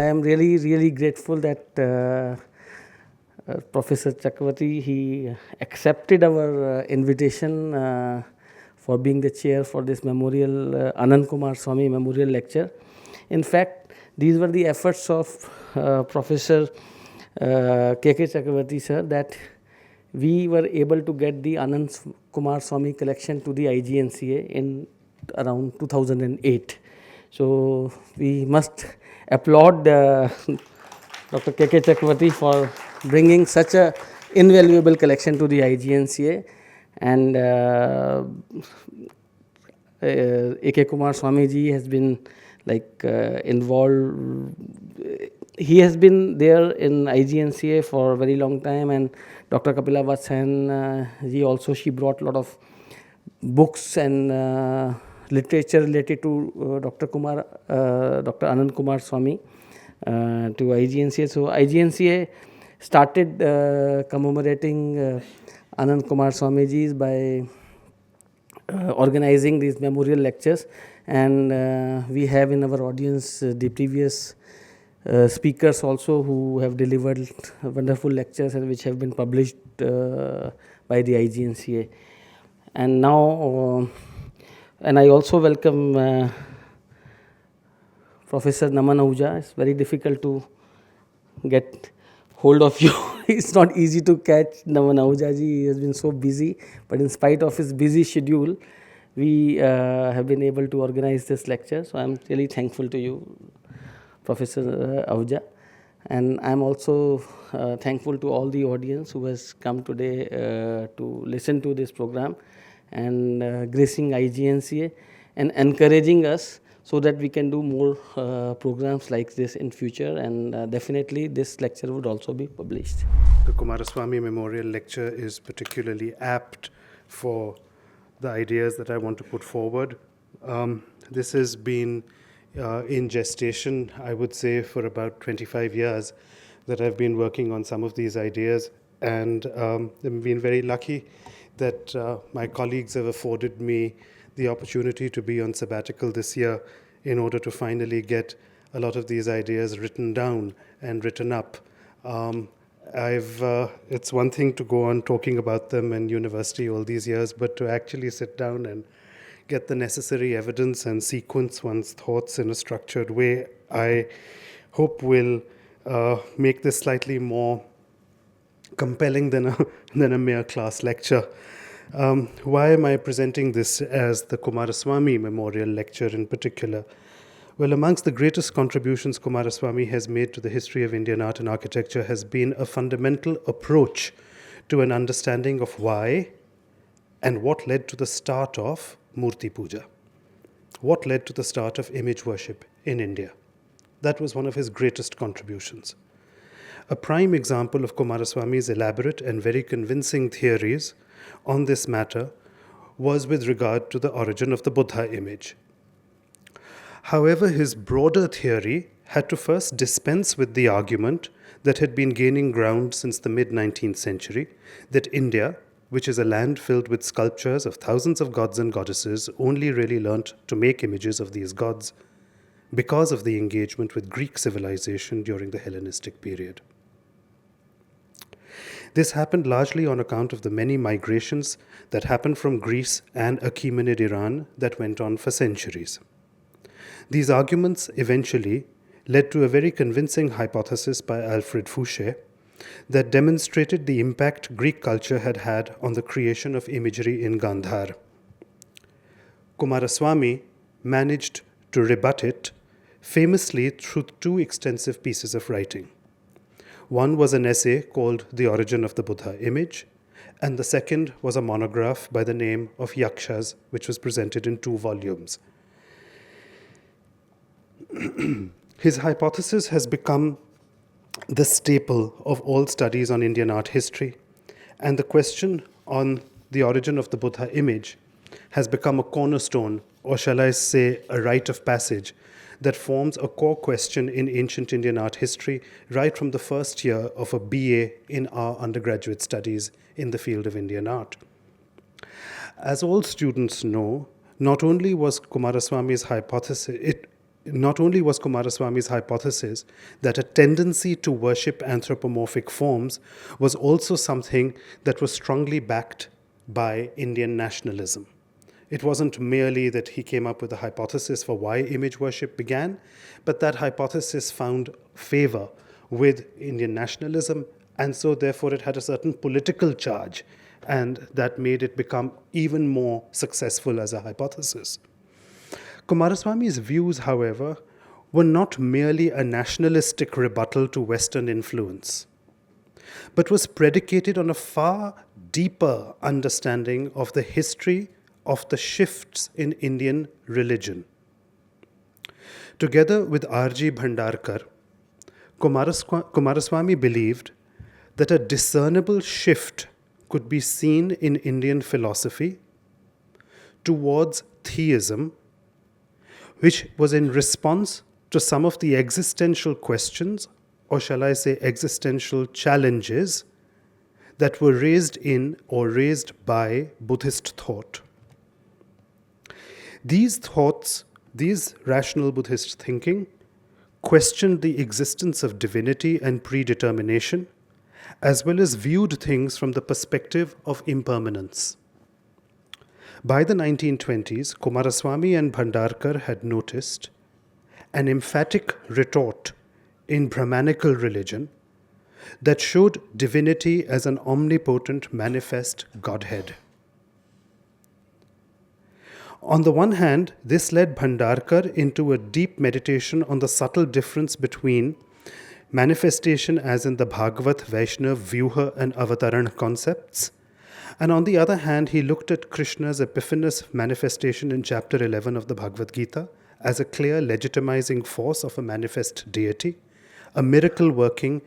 am really, really grateful that Professor Chakravarty, he accepted our invitation for being the chair for this memorial, Ananda Koomaraswamy Memorial Lecture. In fact, these were the efforts of Professor K.K. Chakravarty sir, that we were able to get the Ananda Koomaraswamy collection to the IGNCA in around 2008. So we must applaud Dr. K.K. Chakravarty for bringing such a invaluable collection to the IGNCA. And A.K. Koomaraswamy ji has been involved. He has been there in IGNCA for a very long time, and Dr. Kapila Vatsan ji also, she brought a lot of books and literature related to Dr. Ananda Koomaraswamy to IGNCA. So IGNCA started commemorating Ananda Koomaraswamy ji by organizing these memorial lectures, and we have in our audience the previous speakers also who have delivered wonderful lectures and which have been published by the IGNCA. And now, and I also welcome Professor Naman Ahuja. It's very difficult to get hold of you. It's not easy to catch Naman Ahuja ji. He has been so busy, but in spite of his busy schedule, we have been able to organize this lecture. So I'm really thankful to you, Professor Ahuja. And I'm also thankful to all the audience who has come today to listen to this program and gracing IGNCA and encouraging us so that we can do more programs like this in future, and definitely this lecture would also be published. The Koomaraswamy Memorial Lecture is particularly apt for the ideas that I want to put forward. This has been in gestation, I would say, for about 25 years that I've been working on some of these ideas, and I've been very lucky that my colleagues have afforded me the opportunity to be on sabbatical this year in order to finally get a lot of these ideas written down and written up. It's one thing to go on talking about them in university all these years, but to actually sit down and get the necessary evidence and sequence one's thoughts in a structured way, I hope will make this slightly more compelling than a mere class lecture. Why am I presenting this as the Koomaraswamy Memorial Lecture in particular? Well, amongst the greatest contributions Koomaraswamy has made to the history of Indian art and architecture has been a fundamental approach to an understanding of why and what led to the start of Murti Puja. What led to the start of image worship in India? That was one of his greatest contributions. A prime example of Koomaraswamy's elaborate and very convincing theories on this matter was with regard to the origin of the Buddha image. However, his broader theory had to first dispense with the argument that had been gaining ground since the mid-19th century, that India, which is a land filled with sculptures of thousands of gods and goddesses, only really learnt to make images of these gods because of the engagement with Greek civilization during the Hellenistic period. This happened largely on account of the many migrations that happened from Greece and Achaemenid Iran that went on for centuries. These arguments eventually led to a very convincing hypothesis by Alfred Fouché that demonstrated the impact Greek culture had had on the creation of imagery in Gandhar. Koomaraswamy managed to rebut it famously through two extensive pieces of writing. One was an essay called The Origin of the Buddha Image, and the second was a monograph by the name of Yakshas, which was presented in 2 volumes. His hypothesis has become the staple of all studies on Indian art history, and the question on the origin of the Buddha image has become a cornerstone, or shall I say, a rite of passage, that forms a core question in ancient Indian art history right from the first year of a BA in our undergraduate studies in the field of Indian art. As all students know, not only was Koomaraswamy's hypothesis, not only was Coomaraswamy's hypothesis that a tendency to worship anthropomorphic forms was also something that was strongly backed by Indian nationalism. It wasn't merely that he came up with a hypothesis for why image worship began, but that hypothesis found favor with Indian nationalism, and so therefore it had a certain political charge, and that made it become even more successful as a hypothesis. Coomaraswamy's views, however, were not merely a nationalistic rebuttal to Western influence, but was predicated on a far deeper understanding of the history of the shifts in Indian religion. Together with R.G. Bhandarkar, Coomaraswamy believed that a discernible shift could be seen in Indian philosophy towards theism, which was in response to some of the existential questions, or shall I say existential challenges, that were raised in or raised by Buddhist thought. These thoughts, these rational Buddhist thinking, questioned the existence of divinity and predetermination, as well as viewed things from the perspective of impermanence. By the 1920s, Coomaraswamy and Bhandarkar had noticed an emphatic retort in Brahmanical religion that showed divinity as an omnipotent manifest Godhead. On the one hand, this led Bhandarkar into a deep meditation on the subtle difference between manifestation as in the Bhagavat, Vaishnav, Vyuha and Avataran concepts, and on the other hand, he looked at Krishna's epiphanous manifestation in chapter 11 of the Bhagavad Gita as a clear legitimizing force of a manifest deity, a miracle-working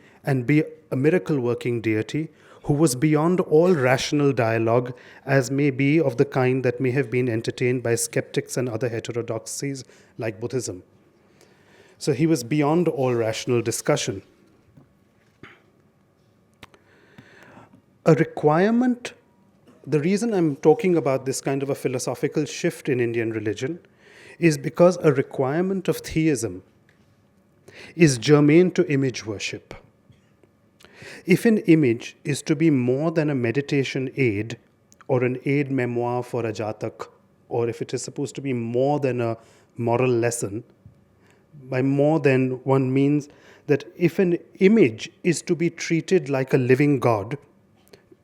deity who was beyond all rational dialogue, as may be of the kind that may have been entertained by skeptics and other heterodoxies like Buddhism. So he was beyond all rational discussion. A requirement, the reason I'm talking about this kind of a philosophical shift in Indian religion is because a requirement of theism is germane to image worship. If an image is to be more than a meditation aid or an aid memoir for a jatak, or if it is supposed to be more than a moral lesson, by more than one means that if an image is to be treated like a living God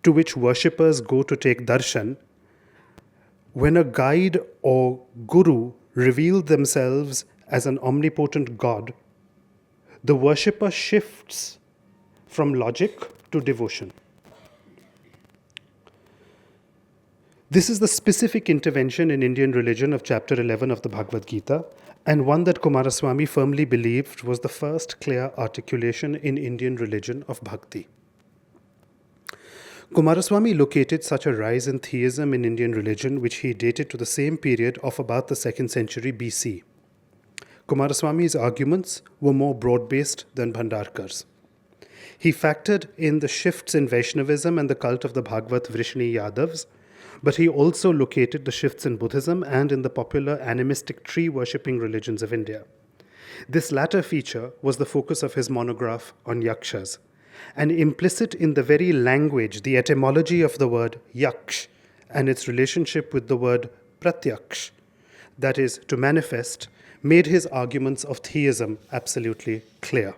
to which worshippers go to take darshan, when a guide or guru reveal themselves as an omnipotent God, the worshipper shifts from logic to devotion. This is the specific intervention in Indian religion of chapter 11 of the Bhagavad Gita, and one that Coomaraswamy firmly believed was the first clear articulation in Indian religion of bhakti. Coomaraswamy located such a rise in theism in Indian religion, which he dated to the same period of about the 2nd century BC. Coomaraswamy's arguments were more broad-based than Bhandarkar's. He factored in the shifts in Vaishnavism and the cult of the Bhagavat Vrishni Yadavs, but he also located the shifts in Buddhism and in the popular animistic tree-worshipping religions of India. This latter feature was the focus of his monograph on yakshas, and implicit in the very language, the etymology of the word yaksh and its relationship with the word pratyaksh, that is, to manifest, made his arguments of theism absolutely clear.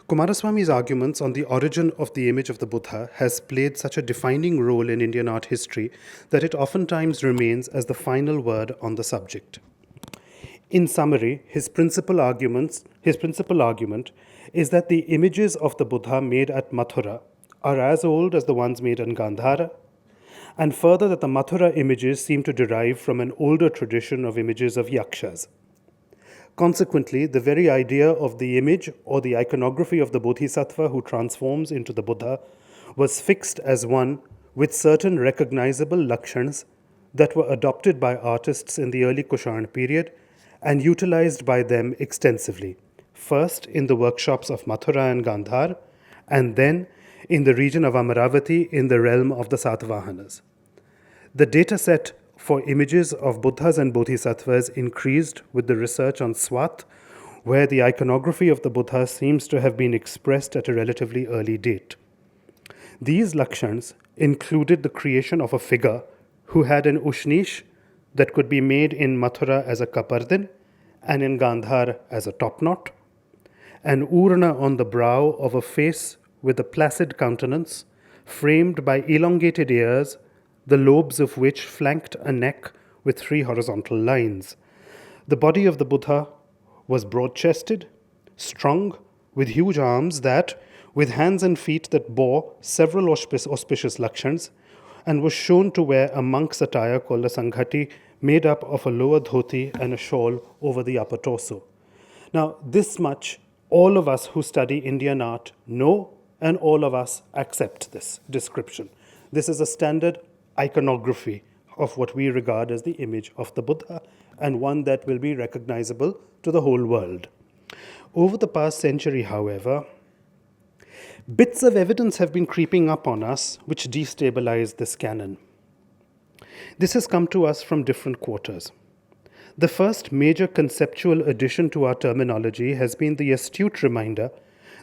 Coomaraswamy's arguments on the origin of the image of the Buddha has played such a defining role in Indian art history that it oftentimes remains as the final word on the subject. In summary, his principal argument is that the images of the Buddha made at Mathura are as old as the ones made in Gandhara, and further that the Mathura images seem to derive from an older tradition of images of yakshas. Consequently, the very idea of the image or the iconography of the Bodhisattva who transforms into the Buddha was fixed as one with certain recognizable lakshanas that were adopted by artists in the early Kushan period and utilized by them extensively, first in the workshops of Mathura and Gandhar, and then in the region of Amaravati in the realm of the Satavahanas. The data set for images of Buddhas and Bodhisattvas increased with the research on Swat, where the iconography of the Buddha seems to have been expressed at a relatively early date. These Lakshans included the creation of a figure who had an ushnish that could be made in Mathura as a kapardin and in Gandhar as a topknot, an urna on the brow of a face with a placid countenance, framed by elongated ears, the lobes of which flanked a neck with 3 horizontal lines. The body of the Buddha was broad-chested, strong, with huge arms that, with hands and feet that bore several auspicious lakshans, and was shown to wear a monk's attire called a sanghati, made up of a lower dhoti and a shawl over the upper torso. Now, this much all of us who study Indian art know, and all of us accept this description. This is a standard iconography of what we regard as the image of the Buddha, and one that will be recognizable to the whole world. Over the past century, however, bits of evidence have been creeping up on us which destabilize this canon. This has come to us from different quarters. The first major conceptual addition to our terminology has been the astute reminder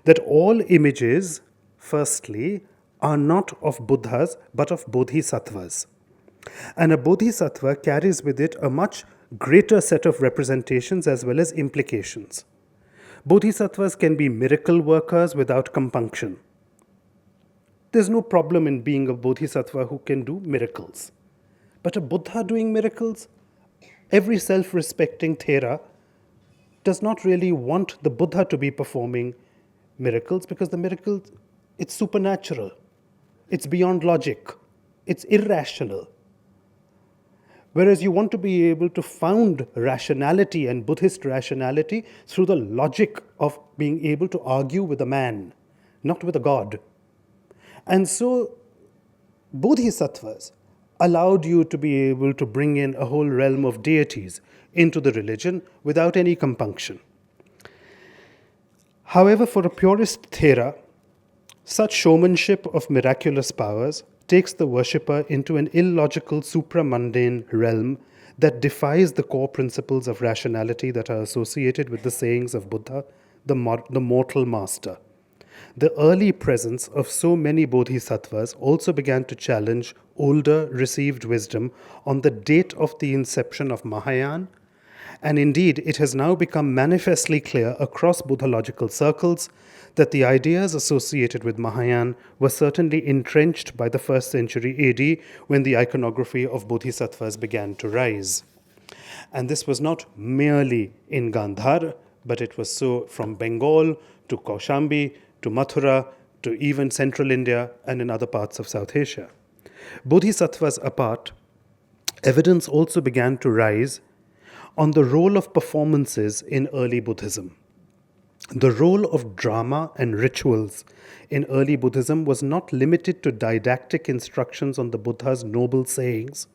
that all images, firstly, are not of Buddhas but of Bodhisattvas. And a Bodhisattva carries with it a much greater set of representations as well as implications. Bodhisattvas can be miracle workers without compunction. There's no problem in being a Bodhisattva who can do miracles. But a Buddha doing miracles? Every self-respecting Thera does not really want the Buddha to be performing miracles, because the miracles, it's supernatural. It's beyond logic. It's irrational. Whereas you want to be able to found rationality and Buddhist rationality through the logic of being able to argue with a man, not with a god. And so Bodhisattvas allowed you to be able to bring in a whole realm of deities into the religion without any compunction. However, for a purist Thera, such showmanship of miraculous powers takes the worshipper into an illogical supramundane realm that defies the core principles of rationality that are associated with the sayings of Buddha, the mortal master. The early presence of so many bodhisattvas also began to challenge older received wisdom on the date of the inception of Mahayana, and indeed it has now become manifestly clear across Buddhological circles that the ideas associated with Mahayana were certainly entrenched by the 1st century AD, when the iconography of bodhisattvas began to rise. And this was not merely in Gandhar, but it was so from Bengal to Kaushambi to Mathura to even central India and in other parts of South Asia. Bodhisattvas apart, evidence also began to rise on the role of performances in early Buddhism. The role of drama and rituals in early Buddhism was not limited to didactic instructions on the Buddha's noble sayings,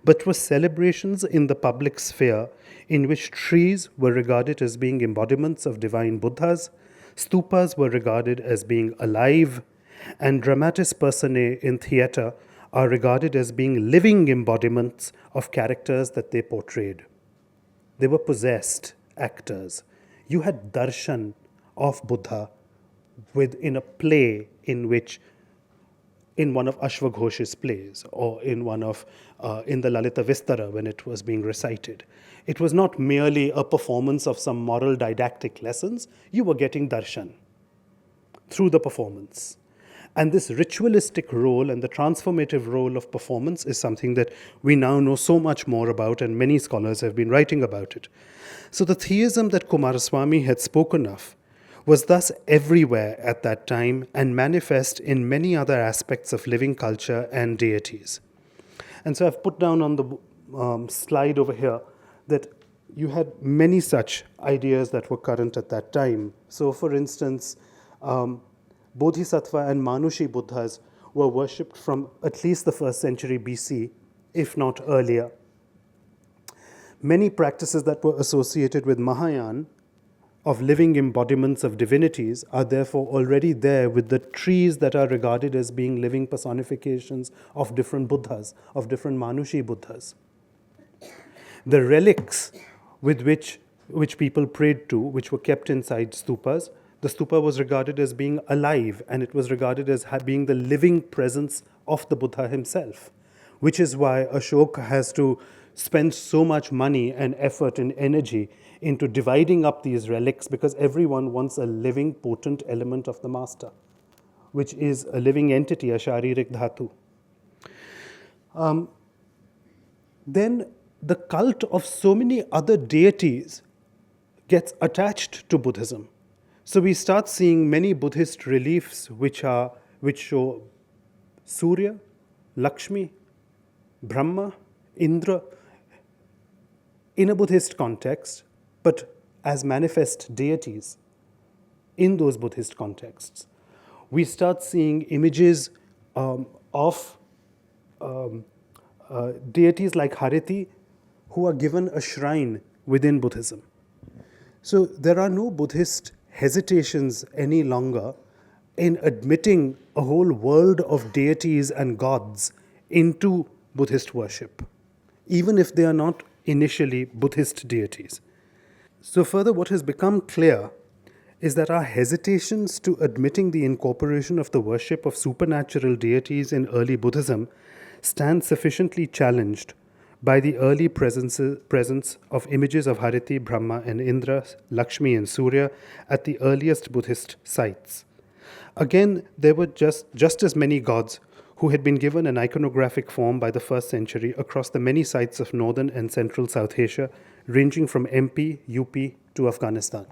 but was celebrations in the public sphere in which trees were regarded as being embodiments of divine Buddhas, stupas were regarded as being alive, and dramatis personae in theatre are regarded as being living embodiments of characters that they portrayed. They were possessed actors. You had darshan of Buddha within a play in one of Ashwaghosh's plays, or in the Lalita Vistara when it was being recited. It was not merely a performance of some moral didactic lessons. You were getting darshan through the performance. And this ritualistic role and the transformative role of performance is something that we now know so much more about, and many scholars have been writing about it. So the theism that Coomaraswamy had spoken of was thus everywhere at that time and manifest in many other aspects of living culture and deities. And so I've put down on the slide over here that you had many such ideas that were current at that time. So for instance, Bodhisattva and Manushi Buddhas were worshipped from at least the 1st century BC, if not earlier. Many practices that were associated with Mahayana of living embodiments of divinities are therefore already there, with the trees that are regarded as being living personifications of different Buddhas, of different Manushi Buddhas. The relics with which people prayed to, which were kept inside stupas, the stupa was regarded as being alive, and it was regarded as being the living presence of the Buddha himself, which is why Ashoka has to spend so much money and effort and energy into dividing up these relics, because everyone wants a living, potent element of the master, which is a living entity, a sharirik dhatu. Then the cult of so many other deities gets attached to Buddhism. So we start seeing many Buddhist reliefs which show Surya, Lakshmi, Brahma, Indra in a Buddhist context, but as manifest deities in those Buddhist contexts. We start seeing images of deities like Hariti who are given a shrine within Buddhism. So there are no Buddhist hesitations any longer in admitting a whole world of deities and gods into Buddhist worship, even if they are not initially Buddhist deities. So further, what has become clear is that our hesitations to admitting the incorporation of the worship of supernatural deities in early Buddhism stand sufficiently challenged by the early presence of images of Hariti, Brahma, and Indra, Lakshmi, and Surya at the earliest Buddhist sites. Again, there were just as many gods who had been given an iconographic form by the 1st century across the many sites of northern and central South Asia, ranging from MP, UP to Afghanistan.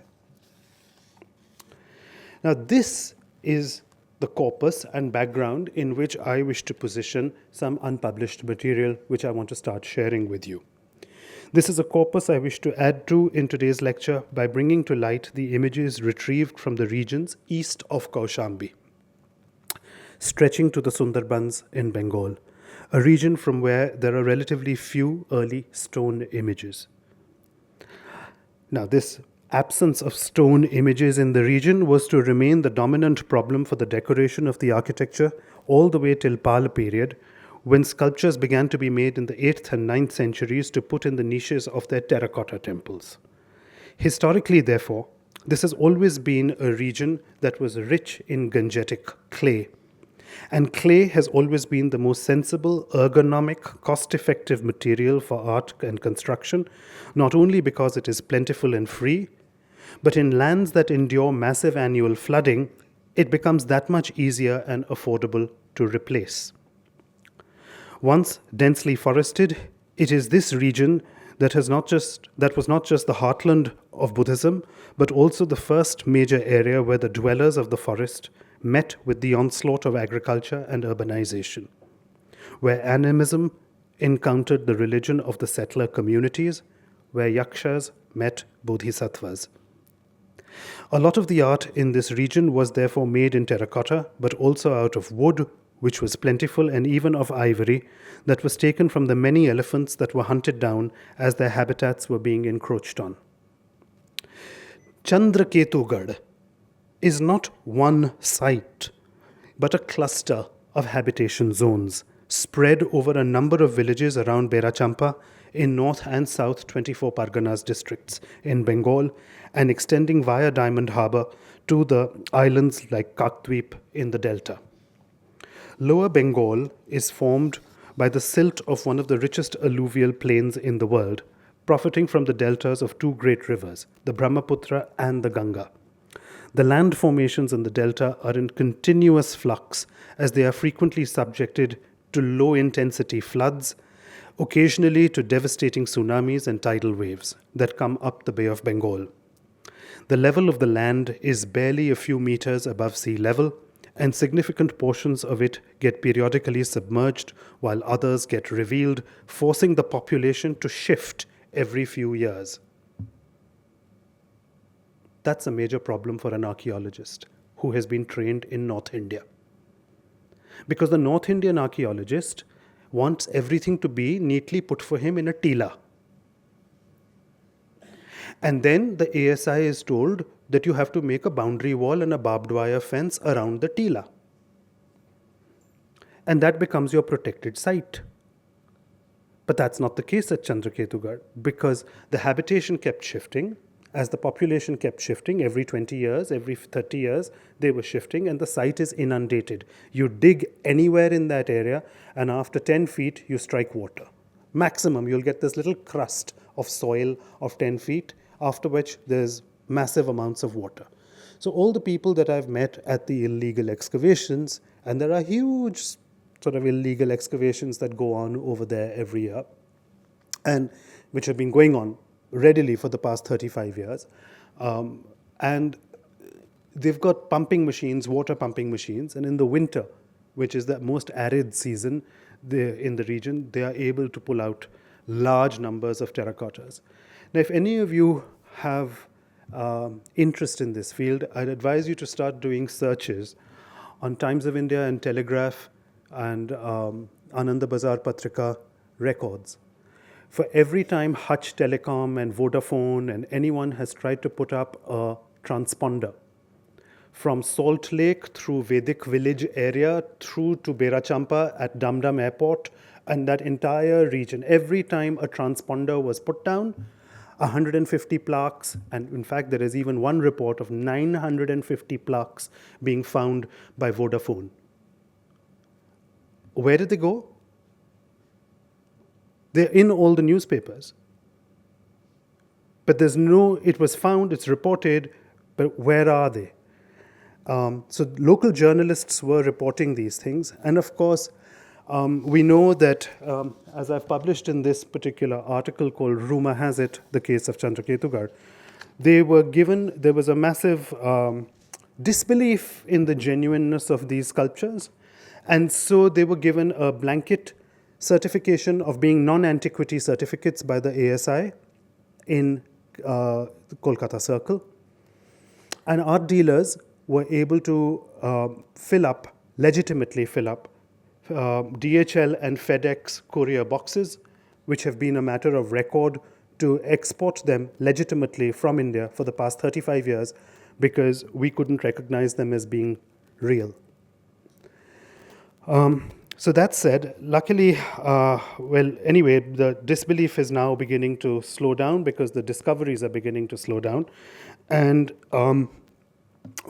Now, this is the corpus and background in which I wish to position some unpublished material which I want to start sharing with you. This is a corpus I wish to add to in today's lecture by bringing to light the images retrieved from the regions east of Kaushambi, stretching to the Sundarbans in Bengal, a region from where there are relatively few early stone images. Now, this absence of stone images in the region was to remain the dominant problem for the decoration of the architecture all the way till Pala period, when sculptures began to be made in the 8th and 9th centuries to put in the niches of their terracotta temples. Historically, therefore, this has always been a region that was rich in gangetic clay. And clay has always been the most sensible, ergonomic, cost-effective material for art and construction, not only because it is plentiful and free, but in lands that endure massive annual flooding, it becomes that much easier and affordable to replace. Once densely forested, it is this region that was not just the heartland of Buddhism, but also the first major area where the dwellers of the forest met with the onslaught of agriculture and urbanization, where animism encountered the religion of the settler communities, where yakshas met bodhisattvas. A lot of the art in this region was therefore made in terracotta, but also out of wood, which was plentiful, and even of ivory that was taken from the many elephants that were hunted down as their habitats were being encroached on. Chandraketugad is not one site, but a cluster of habitation zones spread over a number of villages around Berachampa in North and South 24 Parganas districts in Bengal, and extending via Diamond Harbour to the islands like Kakdweep in the delta. Lower Bengal is formed by the silt of one of the richest alluvial plains in the world, profiting from the deltas of two great rivers, the Brahmaputra and the Ganga. The land formations in the delta are in continuous flux as they are frequently subjected to low-intensity floods, occasionally to devastating tsunamis and tidal waves that come up the Bay of Bengal. The level of the land is barely a few meters above sea level, and significant portions of it get periodically submerged while others get revealed, forcing the population to shift every few years. That's a major problem for an archaeologist who has been trained in North India. Because the North Indian archaeologist wants everything to be neatly put for him in a tila. And then the ASI is told that you have to make a boundary wall and a barbed wire fence around the tila. And that becomes your protected site. But that's not the case at Chandraketugarh, because the habitation kept shifting. As the population kept shifting every 20 years, every 30 years, they were shifting, and the site is inundated. You dig anywhere in that area, and after 10 feet, you strike water. Maximum, you'll get this little crust of soil of 10 feet, after which there's massive amounts of water. So all the people that I've met at the illegal excavations, and there are huge sort of illegal excavations that go on over there every year, and which have been going on readily for the past 35 years. And they've got pumping machines, water pumping machines, and in the winter, which is the most arid season in the region, they are able to pull out large numbers of terracottas. Now, if any of you have interest in this field, I'd advise you to start doing searches on Times of India and Telegraph and Ananda Patrika records. For every time Hutch Telecom and Vodafone and anyone has tried to put up a transponder from Salt Lake through Vedic Village area through to Berachampa at Dum Dum Airport and that entire region, every time a transponder was put down, 150 plaques, and in fact there is even one report of 950 plaques being found by Vodafone. Where did they go? They're in all the newspapers. But there's no, it was found, it's reported, but where are they? So local journalists were reporting these things. And of course, we know that, as I've published in this particular article called Rumor Has It, the Case of Chandraketugarh, there was a massive disbelief in the genuineness of these sculptures. And so they were given a blanket certification of being non-antiquity certificates by the ASI in the Kolkata Circle. And art dealers were able to legitimately fill up DHL and FedEx courier boxes, which have been a matter of record to export them legitimately from India for the past 35 years because we couldn't recognize them as being real. So that said, luckily, the disbelief is now beginning to slow down because the discoveries are beginning to slow down. And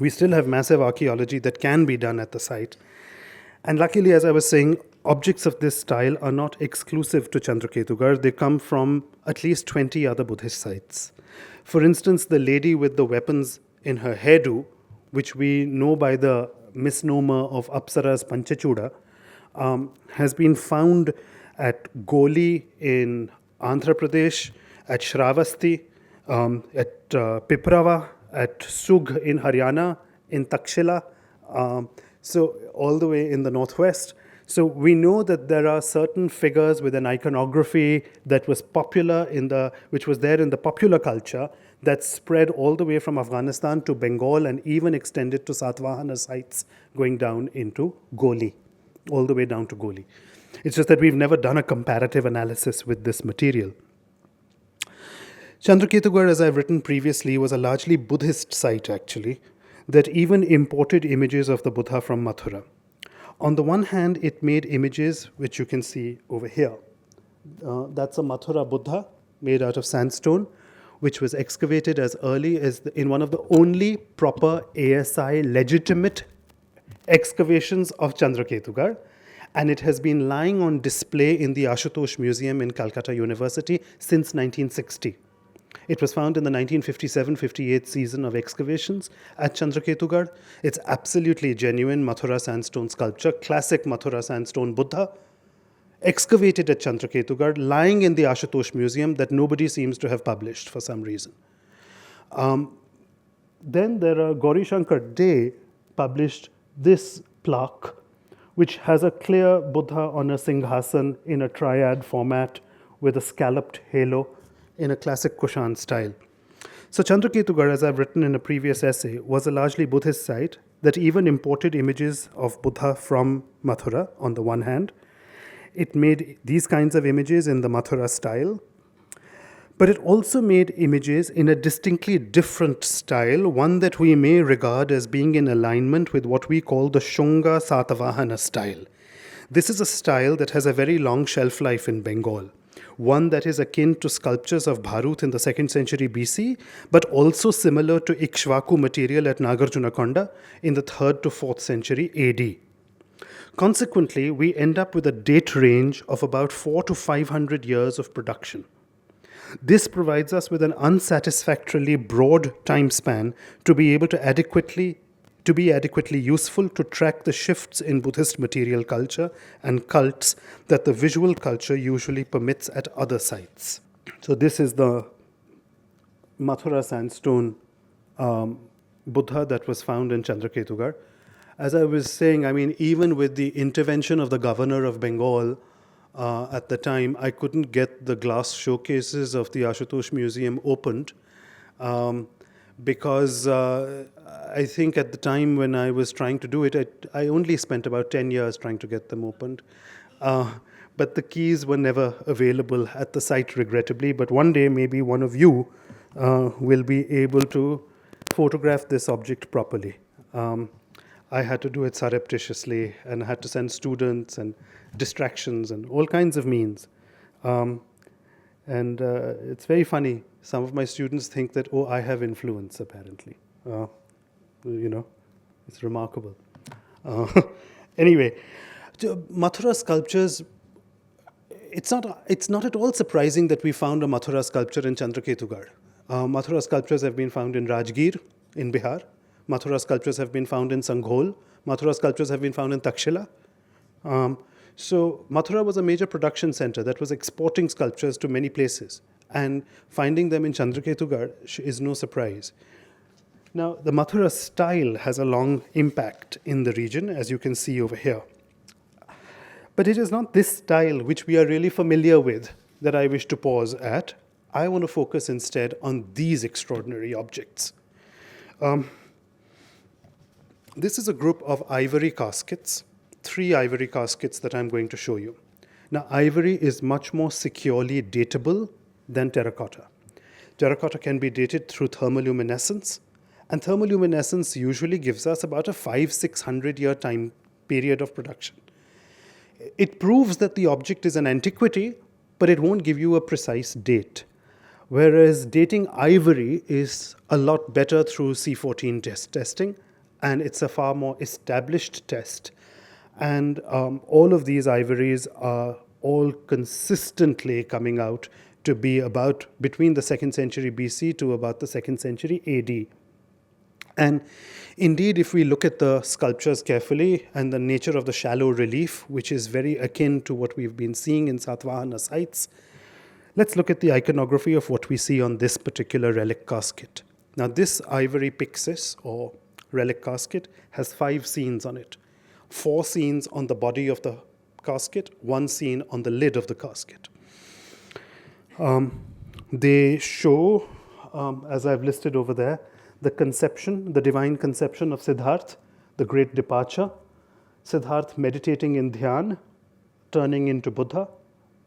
we still have massive archaeology that can be done at the site. And luckily, as I was saying, objects of this style are not exclusive to Chandraketugarh. They come from at least 20 other Buddhist sites. For instance, the lady with the weapons in her hairdo, which we know by the misnomer of Apsara's Panchachuda, has been found at Goli in Andhra Pradesh, at Shravasti, at Piprava, at Sugh in Haryana, in Takshila, so all the way in the northwest. So we know that there are certain figures with an iconography that was popular which was there in the popular culture that spread all the way from Afghanistan to Bengal and even extended to Satvahana sites going down into Goli, all the way down to Goli. It's just that we've never done a comparative analysis with this material. Chandraketugarh, as I've written previously, was a largely Buddhist site, actually, that even imported images of the Buddha from Mathura. On the one hand, it made images, which you can see over here. That's a Mathura Buddha made out of sandstone, which was excavated as early as in one of the only proper ASI legitimate excavations of Chandraketugarh, and it has been lying on display in the Ashutosh Museum in Calcutta University since 1960. It was found in the 1957-58 season of excavations at Chandraketugarh. It's absolutely genuine Mathura sandstone sculpture, classic Mathura sandstone Buddha, excavated at Chandraketugarh, lying in the Ashutosh Museum that nobody seems to have published for some reason. Then there are Gauri Shankar Dey published this plaque, which has a clear Buddha on a Singhasan in a triad format with a scalloped halo in a classic Kushan style. So Chandraketugarh, as I've written in a previous essay, was a largely Buddhist site that even imported images of Buddha from Mathura on the one hand. It made these kinds of images in the Mathura style, but it also made images in a distinctly different style, one that we may regard as being in alignment with what we call the Shunga Satavahana style. This is a style that has a very long shelf life in Bengal. one that is akin to sculptures of Bharut in the 2nd century BC, but also similar to Ikshvaku material at Nagarjunakonda in the 3rd to 4th century AD. Consequently, we end up with a date range of about 400 to 500 years of production. This provides us with an unsatisfactorily broad time span to be adequately useful to track the shifts in Buddhist material culture and cults that the visual culture usually permits at other sites. So this is the Mathura sandstone Buddha that was found in Chandraketugarh. As I was saying, I mean, even with the intervention of the governor of Bengal at the time, I couldn't get the glass showcases of the Ashutosh Museum opened because I think at the time when I was trying to do it, I only spent about 10 years trying to get them opened. But the keys were never available at the site, regrettably. But one day, maybe one of you will be able to photograph this object properly. I had to do it surreptitiously, and I had to send students and distractions and all kinds of means. And it's very funny. Some of my students think that, oh, I have influence, apparently. It's remarkable. Anyway, Mathura sculptures, it's not at all surprising that we found a Mathura sculpture in Chandraketugarh. Mathura sculptures have been found in Rajgir, in Bihar. Mathura sculptures have been found in Sanghol. Mathura sculptures have been found in Takshila. So Mathura was a major production center that was exporting sculptures to many places. And finding them in Chandraketugarh is no surprise. Now, the Mathura style has a long impact in the region, as you can see over here. But it is not this style which we are really familiar with that I wish to pause at. I want to focus instead on these extraordinary objects. This is a group of ivory caskets, 3 ivory caskets that I'm going to show you. Now, ivory is much more securely datable than terracotta. Terracotta can be dated through thermoluminescence, and thermoluminescence usually gives us about a 500-600 year time period of production. It proves that the object is an antiquity, but it won't give you a precise date. Whereas dating ivory is a lot better through C14 testing, and it's a far more established test. And all of these ivories are all consistently coming out to be about between the 2nd century BC to about the 2nd century AD. And indeed, if we look at the sculptures carefully and the nature of the shallow relief, which is very akin to what we've been seeing in Satvahana sites, let's look at the iconography of what we see on this particular relic casket. Now, this ivory pyxis, or relic casket, has 5 scenes on it. 4 scenes on the body of the casket, 1 scene on the lid of the casket. They show, as I've listed over there, the conception, the divine conception of Siddhartha, the great departure, Siddhartha meditating in dhyan, turning into Buddha,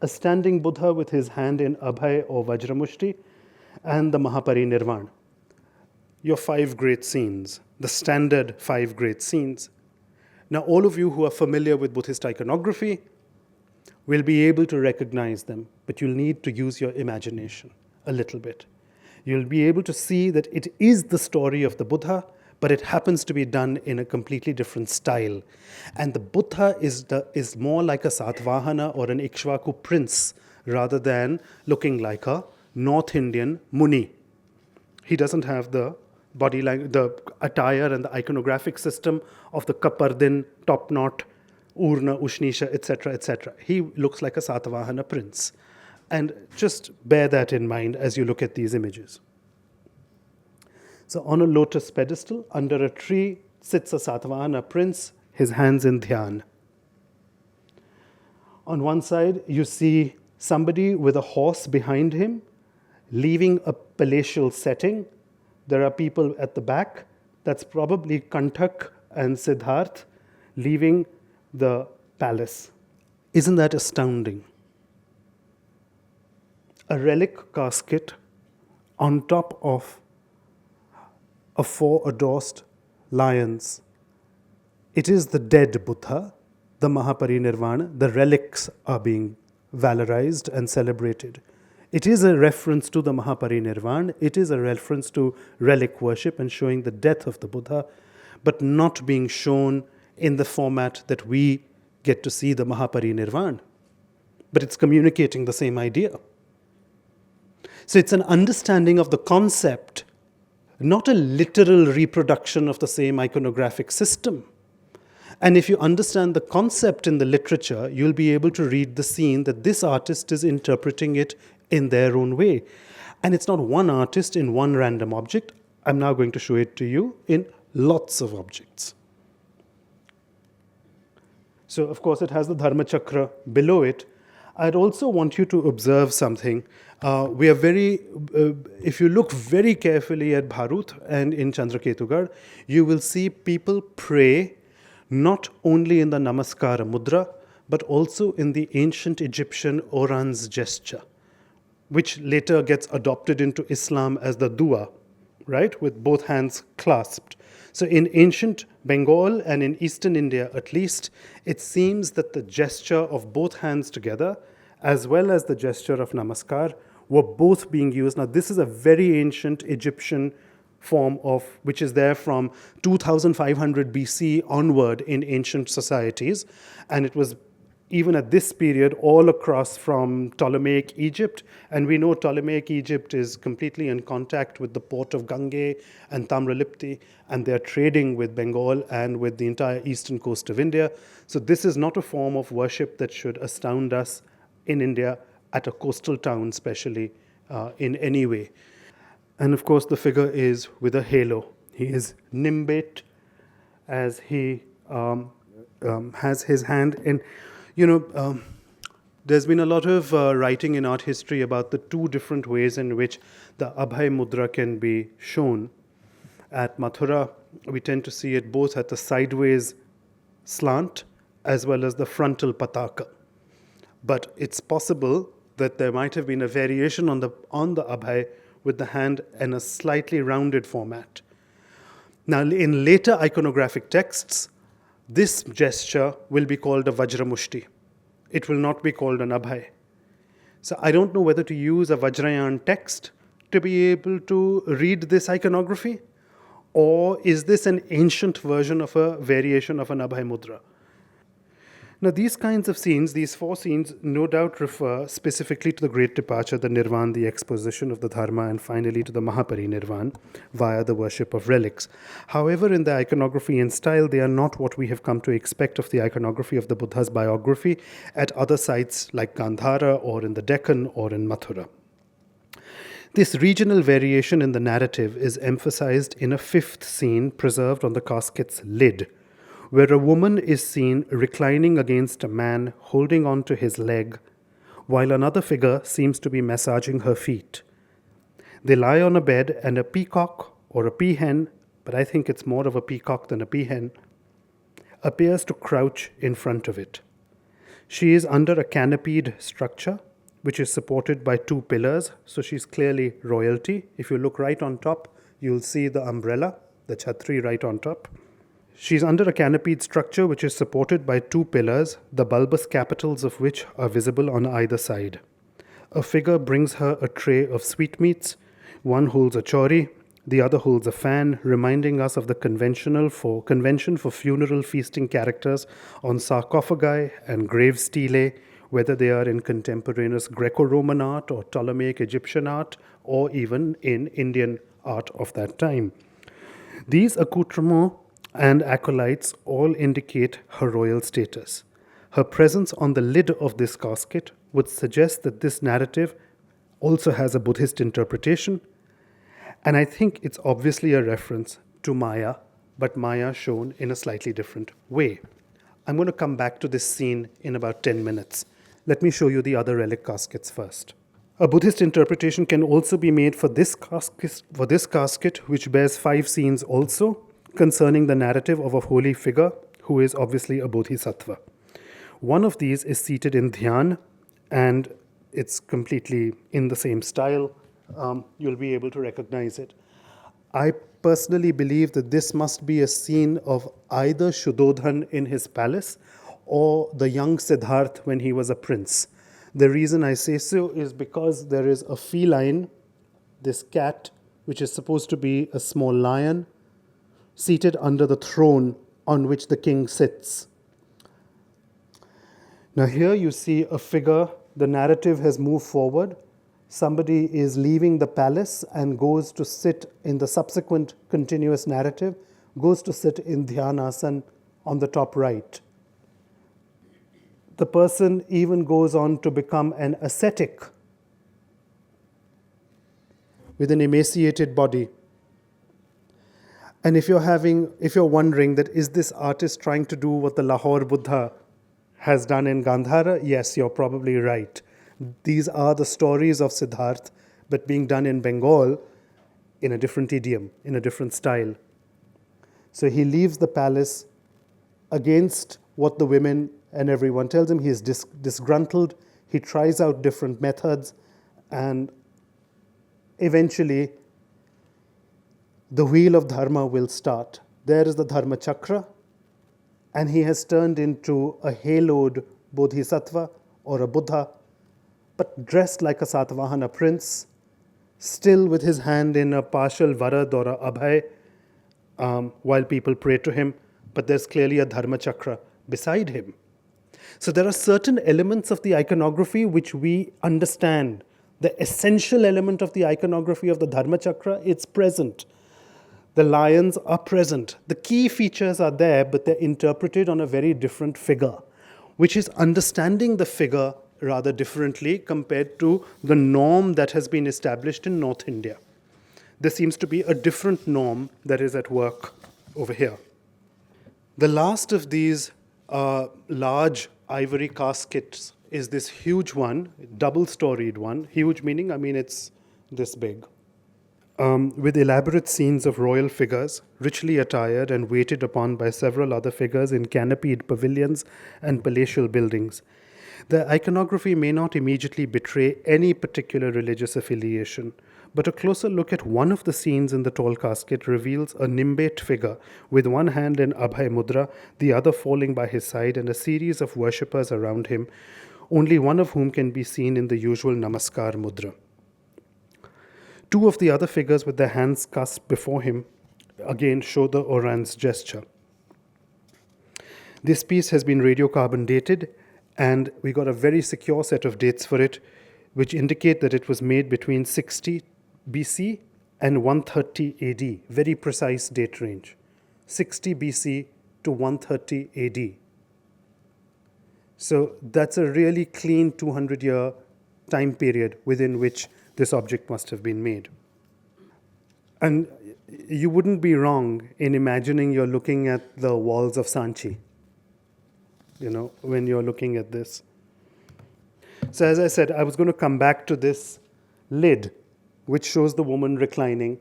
a standing Buddha with his hand in Abhay or Vajramushti, and the Mahaparinirvana. Your 5 great scenes, the standard 5 great scenes. Now, all of you who are familiar with Buddhist iconography will be able to recognize them, but you'll need to use your imagination a little bit. You'll be able to see that it is the story of the Buddha, but it happens to be done in a completely different style. And the Buddha is more like a Satvahana or an Ikshvaku prince rather than looking like a North Indian Muni. He doesn't have the body language, the attire and the iconographic system of the Kapardin, top knot, Urna, Ushnisha, etc., etc. He looks like a Satvahana prince. And just bear that in mind as you look at these images. So on a lotus pedestal, under a tree, sits a Satvahana prince, his hands in dhyan. On one side, you see somebody with a horse behind him, leaving a palatial setting. There are people at the back. That's probably Kanthak and Siddharth leaving the palace. Isn't that astounding? A relic casket on top of 4 adorsed lions. It is the dead Buddha, the Mahaparinirvana. The relics are being valorized and celebrated. It is a reference to the Mahaparinirvan, it is a reference to relic worship and showing the death of the Buddha, but not being shown in the format that we get to see the Mahaparinirvan. But it's communicating the same idea. So it's an understanding of the concept, not a literal reproduction of the same iconographic system. And if you understand the concept in the literature, you'll be able to read the scene that this artist is interpreting it in their own way. And it's not one artist in one random object. I'm now going to show it to you in lots of objects. So, of course, it has the Dharma Chakra below it. I'd also want you to observe something. If you look very carefully at Bharut and in Chandraketugarh, you will see people pray not only in the Namaskara Mudra, but also in the ancient Egyptian Oran's gesture, which later gets adopted into Islam as the dua, right, with both hands clasped. So in ancient Bengal and in Eastern India at least, it seems that the gesture of both hands together, as well as the gesture of Namaskar, were both being used. Now this is a very ancient Egyptian form of, which is there from 2500 BC onward in ancient societies, and it was even at this period all across from Ptolemaic Egypt, and we know Ptolemaic Egypt is completely in contact with the port of Gange and Tamralipti, and they're trading with Bengal and with the entire eastern coast of India. So this is not a form of worship that should astound us in India, at a coastal town especially, in any way. And of course the figure is with a halo. He is nimbate as he has his hand in. There's been a lot of writing in art history about the two different ways in which the Abhay Mudra can be shown. At Mathura, we tend to see it both at the sideways slant as well as the frontal pataka. But it's possible that there might have been a variation on the Abhay with the hand in a slightly rounded format. Now, in later iconographic texts, this gesture will be called a Vajramushti. It will not be called an Abhay. So I don't know whether to use a Vajrayan text to be able to read this iconography, or is this an ancient version of a variation of an Abhay Mudra? Now, these kinds of scenes, these four scenes, no doubt refer specifically to the Great Departure, the Nirvan, the exposition of the Dharma, and finally to the Mahaparinirvan via the worship of relics. However, in the iconography and style, they are not what we have come to expect of the iconography of the Buddha's biography at other sites like Gandhara or in the Deccan or in Mathura. This regional variation in the narrative is emphasized in a fifth scene preserved on the casket's lid, where a woman is seen reclining against a man holding on to his leg, while another figure seems to be massaging her feet. They lie on a bed, and a peacock or a peahen, but I think it's more of a peacock than a peahen, appears to crouch in front of it. She is under a canopied structure, which is supported by two pillars, so she's clearly royalty. If you look right on top, you'll see the umbrella, the chhatri right on top. She's under a canopied structure which is supported by two pillars, the bulbous capitals of which are visible on either side. A figure brings her a tray of sweetmeats. One holds a chori, the other holds a fan, reminding us of the convention for funeral feasting characters on sarcophagi and grave stelae, whether they are in contemporaneous Greco-Roman art or Ptolemaic Egyptian art, or even in Indian art of that time. These accoutrements and acolytes all indicate her royal status. Her presence on the lid of this casket would suggest that this narrative also has a Buddhist interpretation, and I think it's obviously a reference to Maya, but Maya shown in a slightly different way. I'm going to come back to this scene in about 10 minutes. Let me show you the other relic caskets first. A Buddhist interpretation can also be made for this casket, which bears 5 scenes also, concerning the narrative of a holy figure who is obviously a bodhisattva. One of these is seated in dhyan, and it's completely in the same style. You'll be able to recognize it. I personally believe that this must be a scene of either Shuddhodhan in his palace or the young Siddharth when he was a prince. The reason I say so is because there is a feline, this cat, which is supposed to be a small lion, seated under the throne on which the king sits. Now, here you see a figure, the narrative has moved forward. Somebody is leaving the palace and goes to sit in the subsequent continuous narrative, goes to sit in Dhyanasan on the top right. The person even goes on to become an ascetic with an emaciated body. And if you're wondering that is this artist trying to do what the Lahore Buddha has done in Gandhara, yes, you're probably right. These are the stories of Siddhartha, but being done in Bengal in a different idiom, in a different style. So he leaves the palace against what the women and everyone tells him. He is disgruntled. He tries out different methods, and eventually the wheel of dharma will start. There is the Dharma Chakra, and he has turned into a haloed bodhisattva or a Buddha, but dressed like a Satvahana prince, still with his hand in a partial varad or a abhay, while people pray to him, but there's clearly a Dharma Chakra beside him. So there are certain elements of the iconography which we understand. The essential element of the iconography of the Dharma Chakra, it's present. The lions are present. The key features are there, but they're interpreted on a very different figure, which is understanding the figure rather differently compared to the norm that has been established in North India. There seems to be a different norm that is at work over here. The last of these large ivory caskets is this huge one, double-storied one. Huge meaning, it's this big. With elaborate scenes of royal figures, richly attired and waited upon by several other figures in canopied pavilions and palatial buildings. The iconography may not immediately betray any particular religious affiliation, but a closer look at one of the scenes in the tall casket reveals a nimbate figure with one hand in Abhay Mudra, the other falling by his side, and a series of worshippers around him, only one of whom can be seen in the usual Namaskar Mudra. Two of the other figures with their hands cusped before him again show the Oran's gesture. This piece has been radiocarbon dated, and we got a very secure set of dates for it, which indicate that it was made between 60 BC and 130 AD. Very precise date range. 60 BC to 130 AD. So that's a really clean 200-year time period within which this object must have been made. And you wouldn't be wrong in imagining you're looking at the walls of Sanchi, when you're looking at this. So as I said, I was going to come back to this lid, which shows the woman reclining.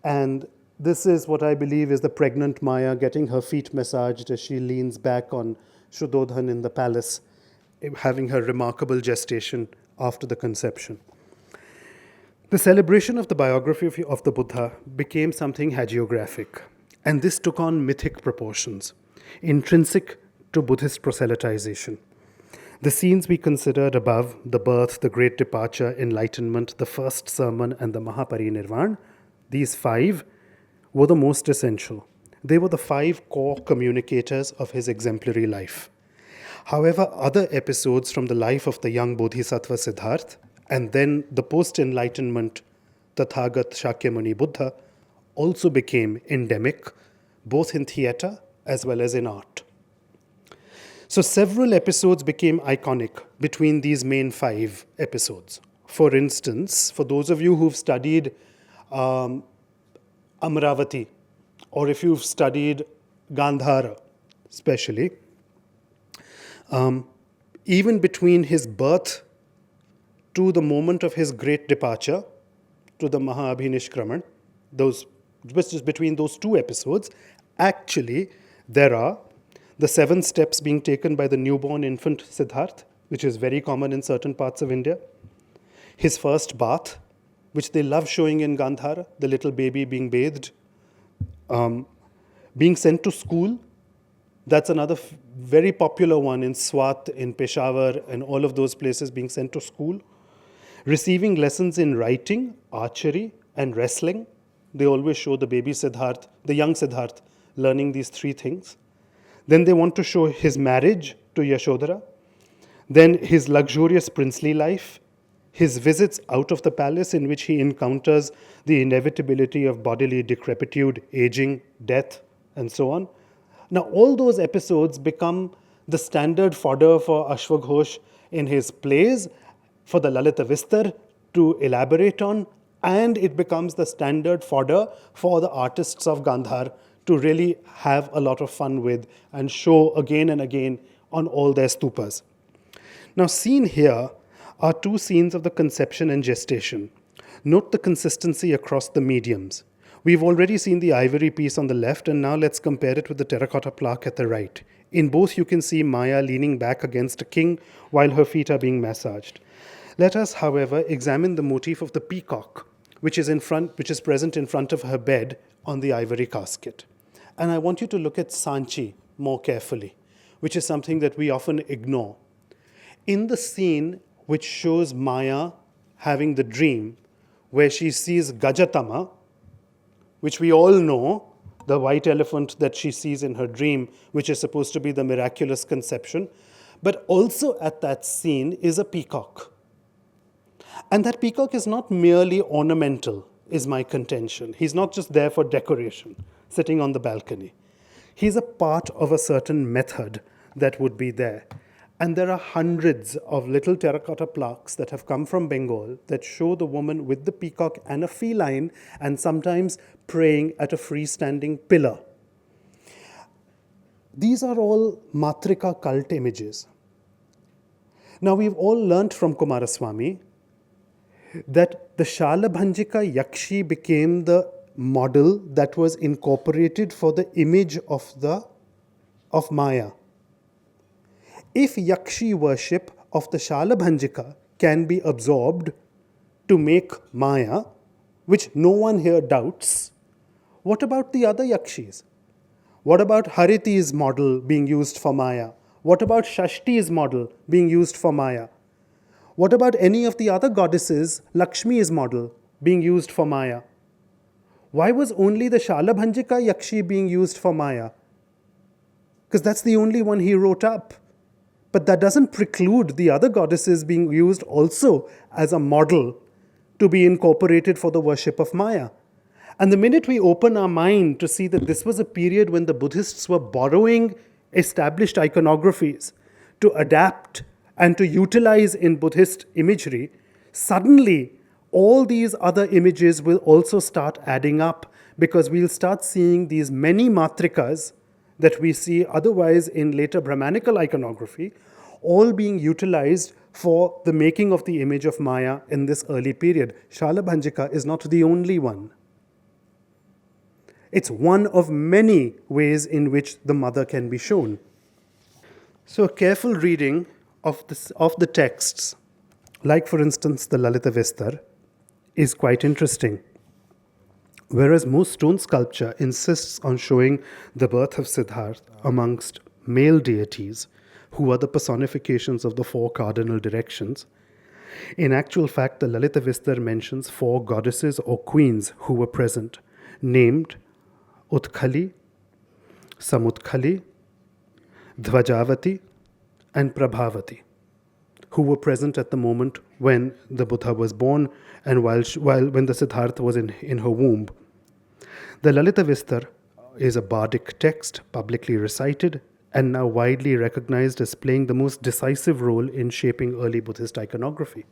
And this is what I believe is the pregnant Maya getting her feet massaged as she leans back on Shuddhodhan in the palace, having her remarkable gestation after the conception. The celebration of the biography of the Buddha became something hagiographic, and this took on mythic proportions, intrinsic to Buddhist proselytization. The scenes we considered above, the birth, the great departure, enlightenment, the first sermon, and the Mahaparinirvan, these 5 were the most essential. They were the 5 core communicators of his exemplary life. However, other episodes from the life of the young Bodhisattva Siddhartha and then the post-enlightenment Tathagat Shakyamuni Buddha also became endemic, both in theatre as well as in art. So several episodes became iconic between these main 5 episodes. For instance, for those of you who've studied Amravati, or if you've studied Gandhara especially, even between his birth to the moment of his great departure, to the Mahabhinishkraman, just between those 2 episodes, actually there are the 7 steps being taken by the newborn infant Siddhartha, which is very common in certain parts of India. His first bath, which they love showing in Gandhara, the little baby being bathed. Being sent to school, That's another very popular one in Swat, in Peshawar, and all of those places, being sent to school. Receiving lessons in writing, archery, and wrestling. They always show the baby Siddharth, the young Siddharth, learning these three things. Then they want to show his marriage to Yashodhara, then his luxurious princely life, his visits out of the palace in which he encounters the inevitability of bodily decrepitude, aging, death, and so on. Now, all those episodes become the standard fodder for Ashwaghosh in his plays, for the Lalita Vistar to elaborate on, and it becomes the standard fodder for the artists of Gandhar to really have a lot of fun with and show again and again on all their stupas. Now, seen here are two scenes of the conception and gestation. Note the consistency across the mediums. We've already seen the ivory piece on the left, and now let's compare it with the terracotta plaque at the right. In both, you can see Maya leaning back against a king while her feet are being massaged. Let us, however, examine the motif of the peacock, which is present in front of her bed on the ivory casket. And I want you to look at Sanchi more carefully, which is something that we often ignore. In the scene which shows Maya having the dream, where she sees Gajatama, which we all know, the white elephant that she sees in her dream, which is supposed to be the miraculous conception, but also at that scene is a peacock. And that peacock is not merely ornamental, is my contention. He's not just there for decoration, sitting on the balcony. He's a part of a certain method that would be there. And there are hundreds of little terracotta plaques that have come from Bengal that show the woman with the peacock and a feline, and sometimes praying at a freestanding pillar. These are all Matrika cult images. Now, we've all learnt from Kumaraswamy that the Shalabhanjika Yakshi became the model that was incorporated for the image of Maya. If Yakshi worship of the Shalabhanjika can be absorbed to make Maya, which no one here doubts, what about the other Yakshis? What about Hariti's model being used for Maya? What about Shashti's model being used for Maya? What about any of the other goddesses, Lakshmi's model, being used for Maya? Why was only the Shalabhanjika Yakshi being used for Maya? Because that's the only one he wrote up. But that doesn't preclude the other goddesses being used also as a model to be incorporated for the worship of Maya. And the minute we open our mind to see that this was a period when the Buddhists were borrowing established iconographies to adapt and to utilize in Buddhist imagery, suddenly all these other images will also start adding up, because we'll start seeing these many matrikas that we see otherwise in later Brahmanical iconography, all being utilized for the making of the image of Maya in this early period. Shalabhanjika is not the only one. It's one of many ways in which the mother can be shown. So a careful reading of the texts, like for instance the Lalita Vistar, is quite interesting. Whereas most stone sculpture insists on showing the birth of Siddhartha amongst male deities, who are the personifications of the four cardinal directions, in actual fact, the Lalita Vistar mentions four goddesses or queens who were present, named Utkhali, Samutkhali, Dhvajavati, and Prabhavati, who were present at the moment when the Buddha was born and when the Siddhartha was in her womb. The Lalita Vistar is a bardic text publicly recited and now widely recognized as playing the most decisive role in shaping early Buddhist iconography.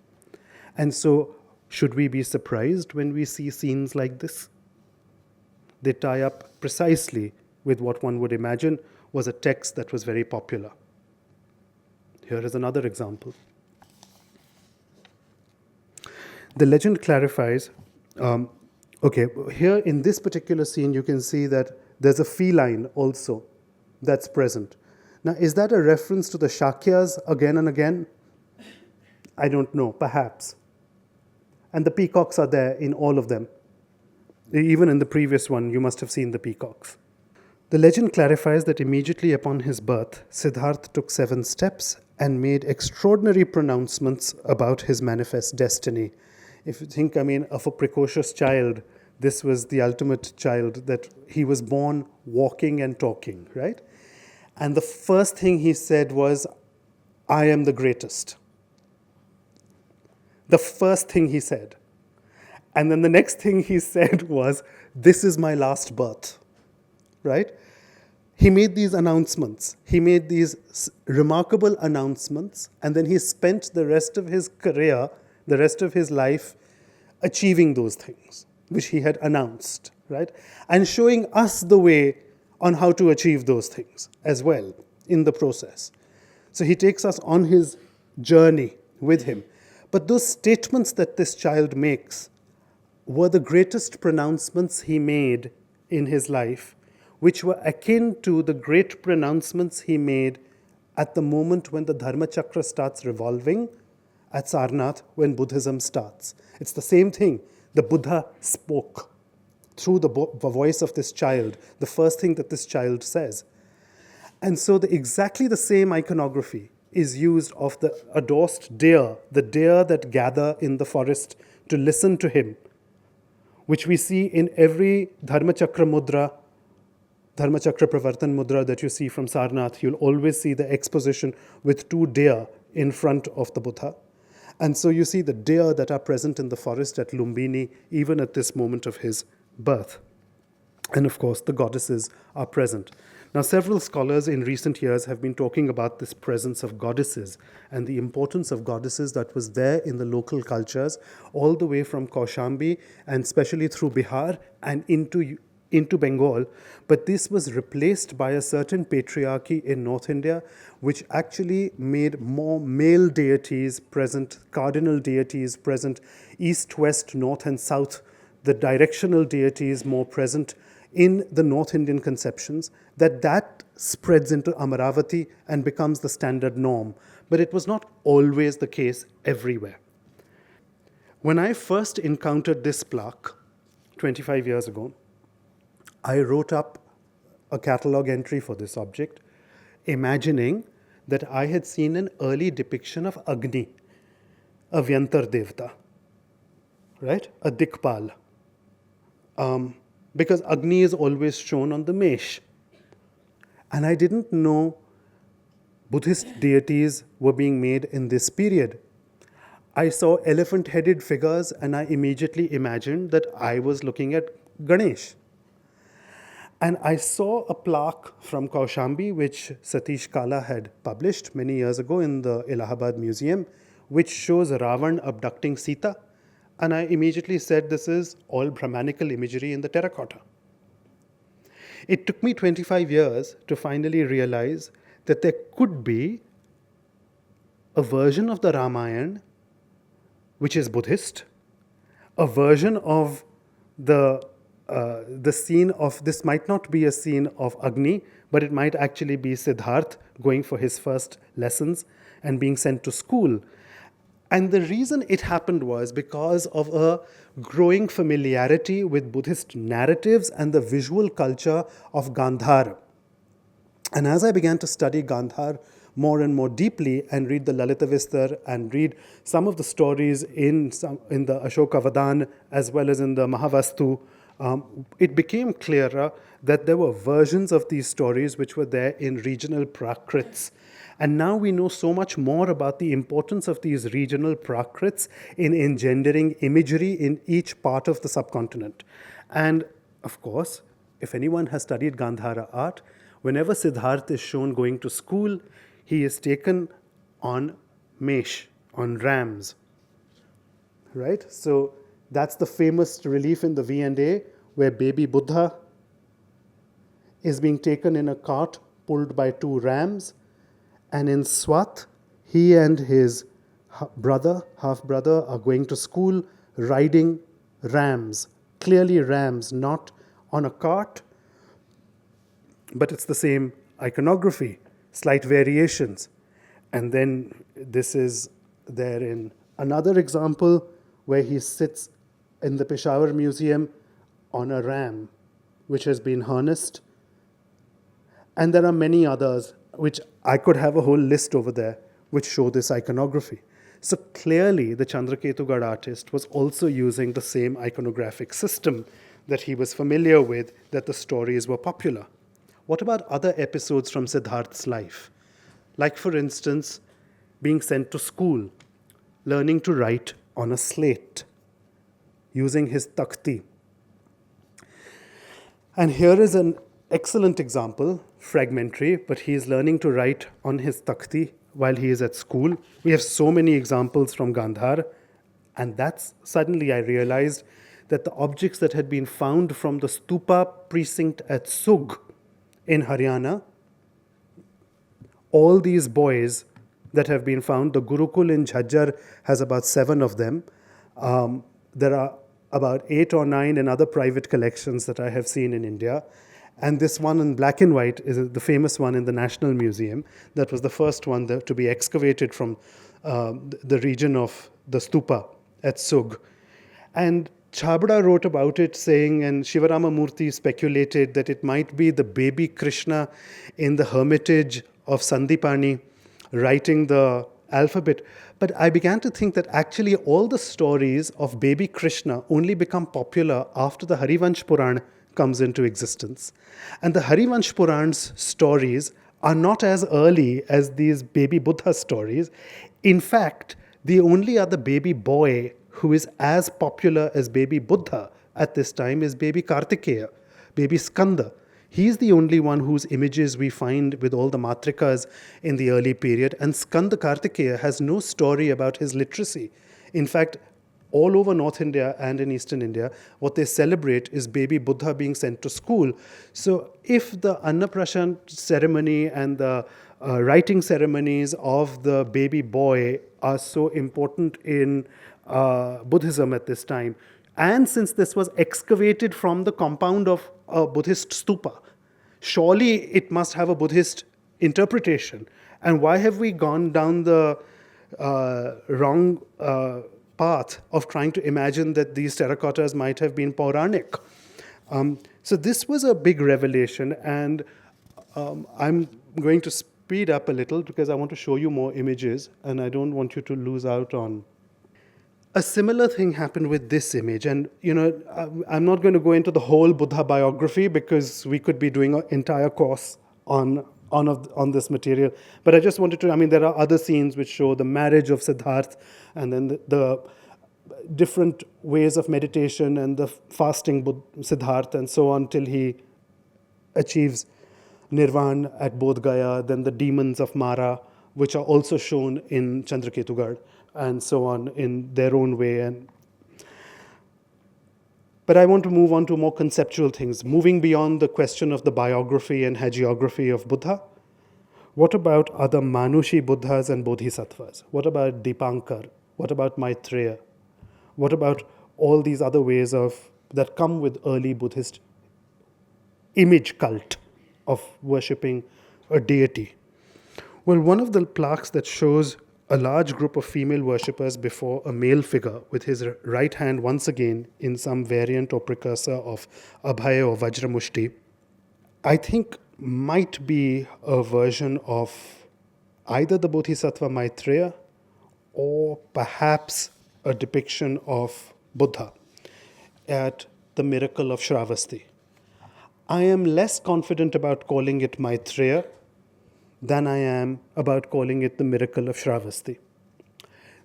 And so, should we be surprised when we see scenes like this? They tie up precisely with what one would imagine was a text that was very popular. Here is another example. The legend clarifies, here in this particular scene, you can see that there's a feline also that's present. Now, is that a reference to the Shakyas again and again? I don't know, perhaps. And the peacocks are there in all of them. Even in the previous one, you must have seen the peacocks. The legend clarifies that immediately upon his birth, Siddhartha took 7 steps and made extraordinary pronouncements about his manifest destiny. If you think, of a precocious child, this was the ultimate child, that he was born walking and talking, right? And the first thing he said was, I am the greatest. The first thing he said. And then the next thing he said was, this is my last birth, right? He made these announcements. He made these remarkable announcements, and then he spent the rest of his career, the rest of his life, achieving those things, which he had announced, right? And showing us the way on how to achieve those things as well in the process. So he takes us on his journey with him. But those statements that this child makes were the greatest pronouncements he made in his life, which were akin to the great pronouncements he made at the moment when the Dharma Chakra starts revolving at Sarnath, when Buddhism starts. It's the same thing. The Buddha spoke through the voice of this child, the first thing that this child says. And so exactly the same iconography is used of the adorsed deer, the deer that gather in the forest to listen to him, which we see in every Dharma Chakra mudra, Dharma Chakra Pravartan mudra that you see from Sarnath. You'll always see the exposition with 2 deer in front of the Buddha. And so you see the deer that are present in the forest at Lumbini, even at this moment of his birth. And of course, the goddesses are present. Now, several scholars in recent years have been talking about this presence of goddesses and the importance of goddesses that was there in the local cultures, all the way from Kaushambi and especially through Bihar and into Bengal. But this was replaced by a certain patriarchy in North India, which actually made more male deities present, cardinal deities present, east, west, north, and south, the directional deities more present in the North Indian conceptions, that spreads into Amaravati and becomes the standard norm. But it was not always the case everywhere. When I first encountered this plaque 25 years ago, I wrote up a catalogue entry for this object, imagining that I had seen an early depiction of Agni, a Vyantar Devta, right? A Dikpal. Because Agni is always shown on the mesh. And I didn't know Buddhist deities were being made in this period. I saw elephant-headed figures and I immediately imagined that I was looking at Ganesh. And I saw a plaque from Kaushambi, which Satish Kala had published many years ago in the Allahabad Museum, which shows Ravan abducting Sita. And I immediately said, this is all Brahmanical imagery in the terracotta. It took me 25 years to finally realize that there could be a version of the Ramayana which is Buddhist, a version of the scene of, this might not be a scene of Agni, but it might actually be Siddhartha going for his first lessons and being sent to school. And the reason it happened was because of a growing familiarity with Buddhist narratives and the visual culture of Gandhar. And as I began to study Gandhar more and more deeply and read the Lalita Vistar and read some of the stories in the Ashokavadan as well as in the Mahavastu, it became clearer that there were versions of these stories which were there in regional prakrits. And now we know so much more about the importance of these regional prakrits in engendering imagery in each part of the subcontinent. And of course, if anyone has studied Gandhara art, whenever Siddhartha is shown going to school, he is taken on mesh, on rams, right? So that's the famous relief in the V&A where baby Buddha is being taken in a cart pulled by 2 rams. And in Swat, he and his half-brother, are going to school riding rams, clearly rams, not on a cart, but it's the same iconography, slight variations. And then this is there in another example where he sits in the Peshawar Museum on a ram, which has been harnessed And there are many others, which I could have a whole list over there, which show this iconography. So clearly, the Chandraketugad artist was also using the same iconographic system that he was familiar with, that the stories were popular. What about other episodes from Siddharth's life? Like, for instance, being sent to school, learning to write on a slate, using his takhti. And here is an excellent example, fragmentary, but he is learning to write on his takhti while he is at school. We have so many examples from Gandhar, and that's suddenly I realized that the objects that had been found from the stupa precinct at Sugh in Haryana, all these boys that have been found, the Gurukul in Jhajjar has about 7 of them. There are about 8 or 9 in other private collections that I have seen in India. And this one in black and white is the famous one in the National Museum. That was the first one to be excavated from the region of the stupa at Sugh. And Chabda wrote about it saying, and Shivarama Murthy speculated that it might be the baby Krishna in the hermitage of Sandipani writing the alphabet. But I began to think that actually all the stories of baby Krishna only become popular after the Harivansh Puran comes into existence. And the Harivansh Puran's stories are not as early as these baby Buddha stories. In fact, the only other baby boy who is as popular as baby Buddha at this time is baby Kartikeya, baby Skanda. He's the only one whose images we find with all the matrikas in the early period. And Skanda Kartikeya has no story about his literacy. In fact, all over North India and in Eastern India, what they celebrate is baby Buddha being sent to school. So if the Annaprashan ceremony and the writing ceremonies of the baby boy are so important in Buddhism at this time, and since this was excavated from the compound of a Buddhist stupa, surely it must have a Buddhist interpretation. And why have we gone down the wrong path of trying to imagine that these terracottas might have been Puranic? So this was a big revelation, and I'm going to speed up a little because I want to show you more images, and I don't want you to lose out on. A similar thing happened with this image, and I'm not going to go into the whole Buddha biography because we could be doing an entire course on this material. But I just wanted to, there are other scenes which show the marriage of Siddharth, and then the different ways of meditation and the fasting Siddharth and so on till he achieves Nirvan at Bodh Gaya, then the demons of Mara, which are also shown in Chandraketugad, and so on in their own way. But I want to move on to more conceptual things, moving beyond the question of the biography and hagiography of Buddha. What about other Manushi Buddhas and Bodhisattvas? What about Dipankar? What about Maitreya? What about all these other ways that come with early Buddhist image cult of worshipping a deity? Well, one of the plaques that shows a large group of female worshippers before a male figure with his right hand once again in some variant or precursor of Abhaya or Vajramushti, I think might be a version of either the Bodhisattva Maitreya or perhaps a depiction of Buddha at the miracle of Shravasti. I am less confident about calling it Maitreya than I am about calling it the miracle of Shravasti.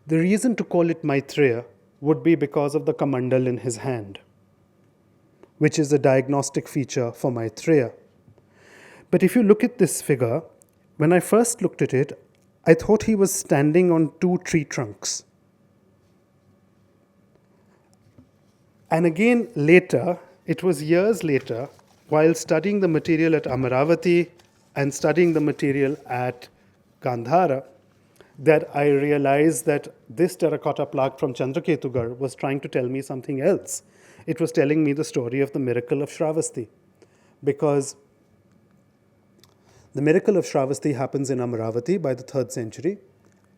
The reason to call it Maitreya would be because of the Kamandal in his hand, which is a diagnostic feature for Maitreya. But if you look at this figure, when I first looked at it, I thought he was standing on 2 tree trunks. And again later, it was years later, while studying the material at Amaravati and studying the material at Gandhara, that I realized that this terracotta plaque from Chandraketugad was trying to tell me something else. It was telling me the story of the miracle of Shravasti, because the miracle of Shravasti happens in Amaravati by the 3rd century,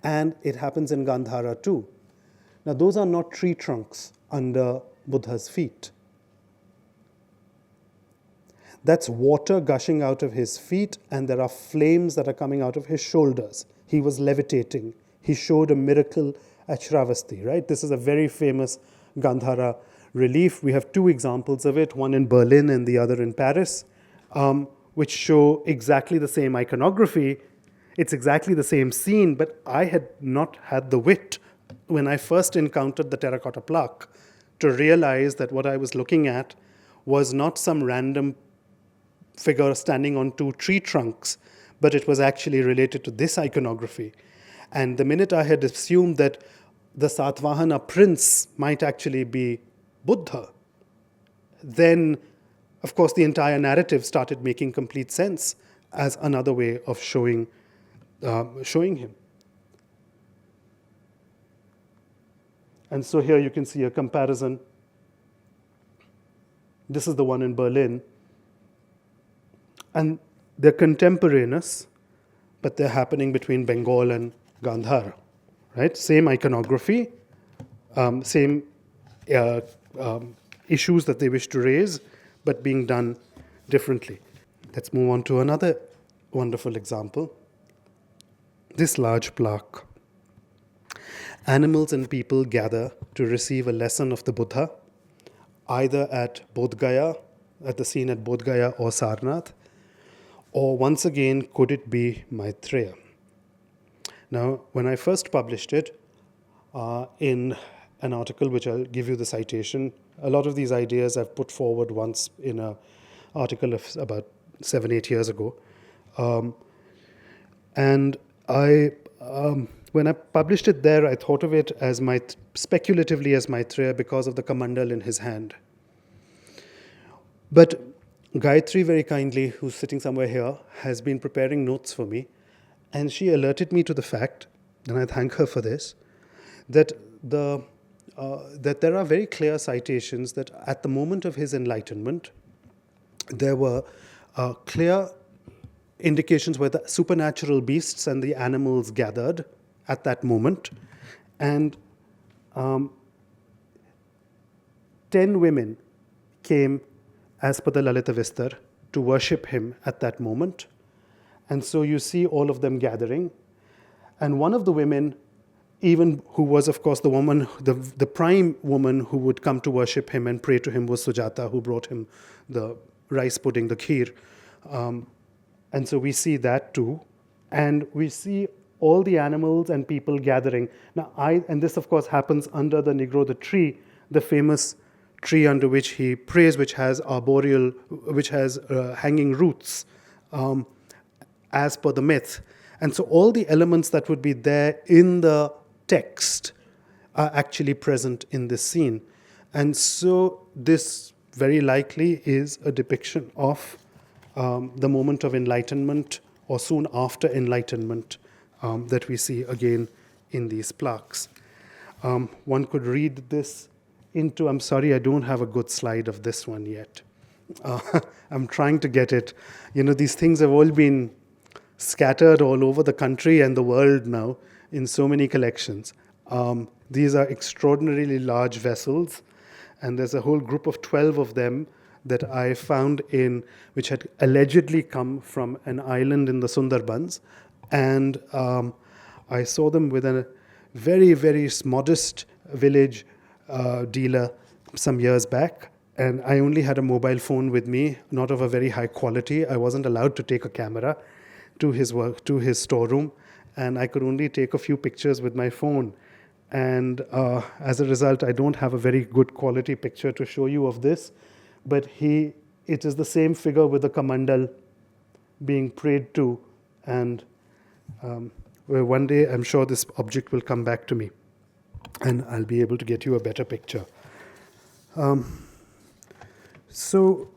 and it happens in Gandhara too. Now, those are not tree trunks under Buddha's feet. That's water gushing out of his feet, and there are flames that are coming out of his shoulders. He was levitating. He showed a miracle at Shravasti, right? This is a very famous Gandhara relief. We have two examples of it, one in Berlin and the other in Paris, which show exactly the same iconography. It's exactly the same scene, but I had not had the wit when I first encountered the terracotta plaque to realize that what I was looking at was not some random figure standing on two tree trunks, but it was actually related to this iconography. And the minute I had assumed that the Satvahana prince might actually be Buddha, then, of course, the entire narrative started making complete sense as another way of showing him. And so here you can see a comparison. This is the one in Berlin. And they're contemporaneous, but they're happening between Bengal and Gandhara, right? Same iconography, same issues that they wish to raise, but being done differently. Let's move on to another wonderful example. This large plaque. Animals and people gather to receive a lesson of the Buddha, either at Bodh Gaya, at the scene at Bodh Gaya or Sarnath, or once again, could it be Maitreya? Now, when I first published it in an article, which I'll give you the citation, a lot of these ideas I've put forward once in an article of about 7-8 years ago. And when I published it there, I thought of it as speculatively as Maitreya because of the kamandal in his hand. But Gayatri, very kindly, who's sitting somewhere here, has been preparing notes for me, and she alerted me to the fact, and I thank her for this, that that there are very clear citations that at the moment of his enlightenment, there were clear indications where the supernatural beasts and the animals gathered at that moment, and 10 women came as per the Lalita Vistar to worship him at that moment. And so you see all of them gathering. And one of the women, even who was, of course, the woman, the prime woman who would come to worship him and pray to him, was Sujata, who brought him the rice pudding, the kheer. And so we see that too. And we see all the animals and people gathering. Now, and this, of course, happens under the Negro, the tree, the famous tree under which he prays, which has arboreal, which has hanging roots, as per the myth. And so all the elements that would be there in the text are actually present in this scene. And so this very likely is a depiction of the moment of enlightenment, or soon after enlightenment, that we see again in these plaques. One could read this into, I'm sorry, I don't have a good slide of this one yet. I'm trying to get it. You know, these things have all been scattered all over the country and the world now in so many collections. These are extraordinarily large vessels, and there's a whole group of 12 of them that I found which had allegedly come from an island in the Sundarbans. And I saw them with a very, very modest village dealer some years back. And I only had a mobile phone with me, not of a very high quality. I wasn't allowed to take a camera to his storeroom. And I could only take a few pictures with my phone. And as a result, I don't have a very good quality picture to show you of this. But it is the same figure with the kamandal being prayed to. And where one day I'm sure this object will come back to me and I'll be able to get you a better picture. So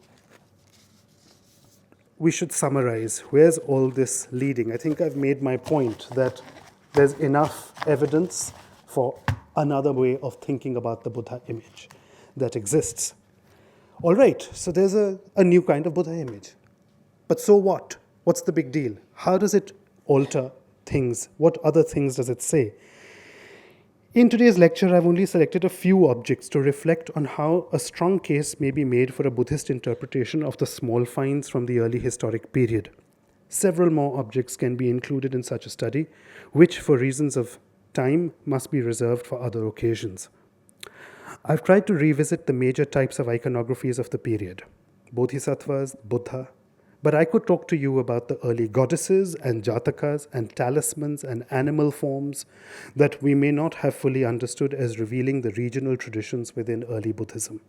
we should summarize. Where's all this leading? I think I've made my point that there's enough evidence for another way of thinking about the Buddha image that exists. All right, so there's a new kind of Buddha image. But so what? What's the big deal? How does it alter things? What other things does it say? In today's lecture, I've only selected a few objects to reflect on how a strong case may be made for a Buddhist interpretation of the small finds from the early historic period. Several more objects can be included in such a study, which, for reasons of time, must be reserved for other occasions. I've tried to revisit the major types of iconographies of the period, Bodhisattvas, Buddha, but I could talk to you about the early goddesses and jatakas and talismans and animal forms that we may not have fully understood as revealing the regional traditions within early Buddhism.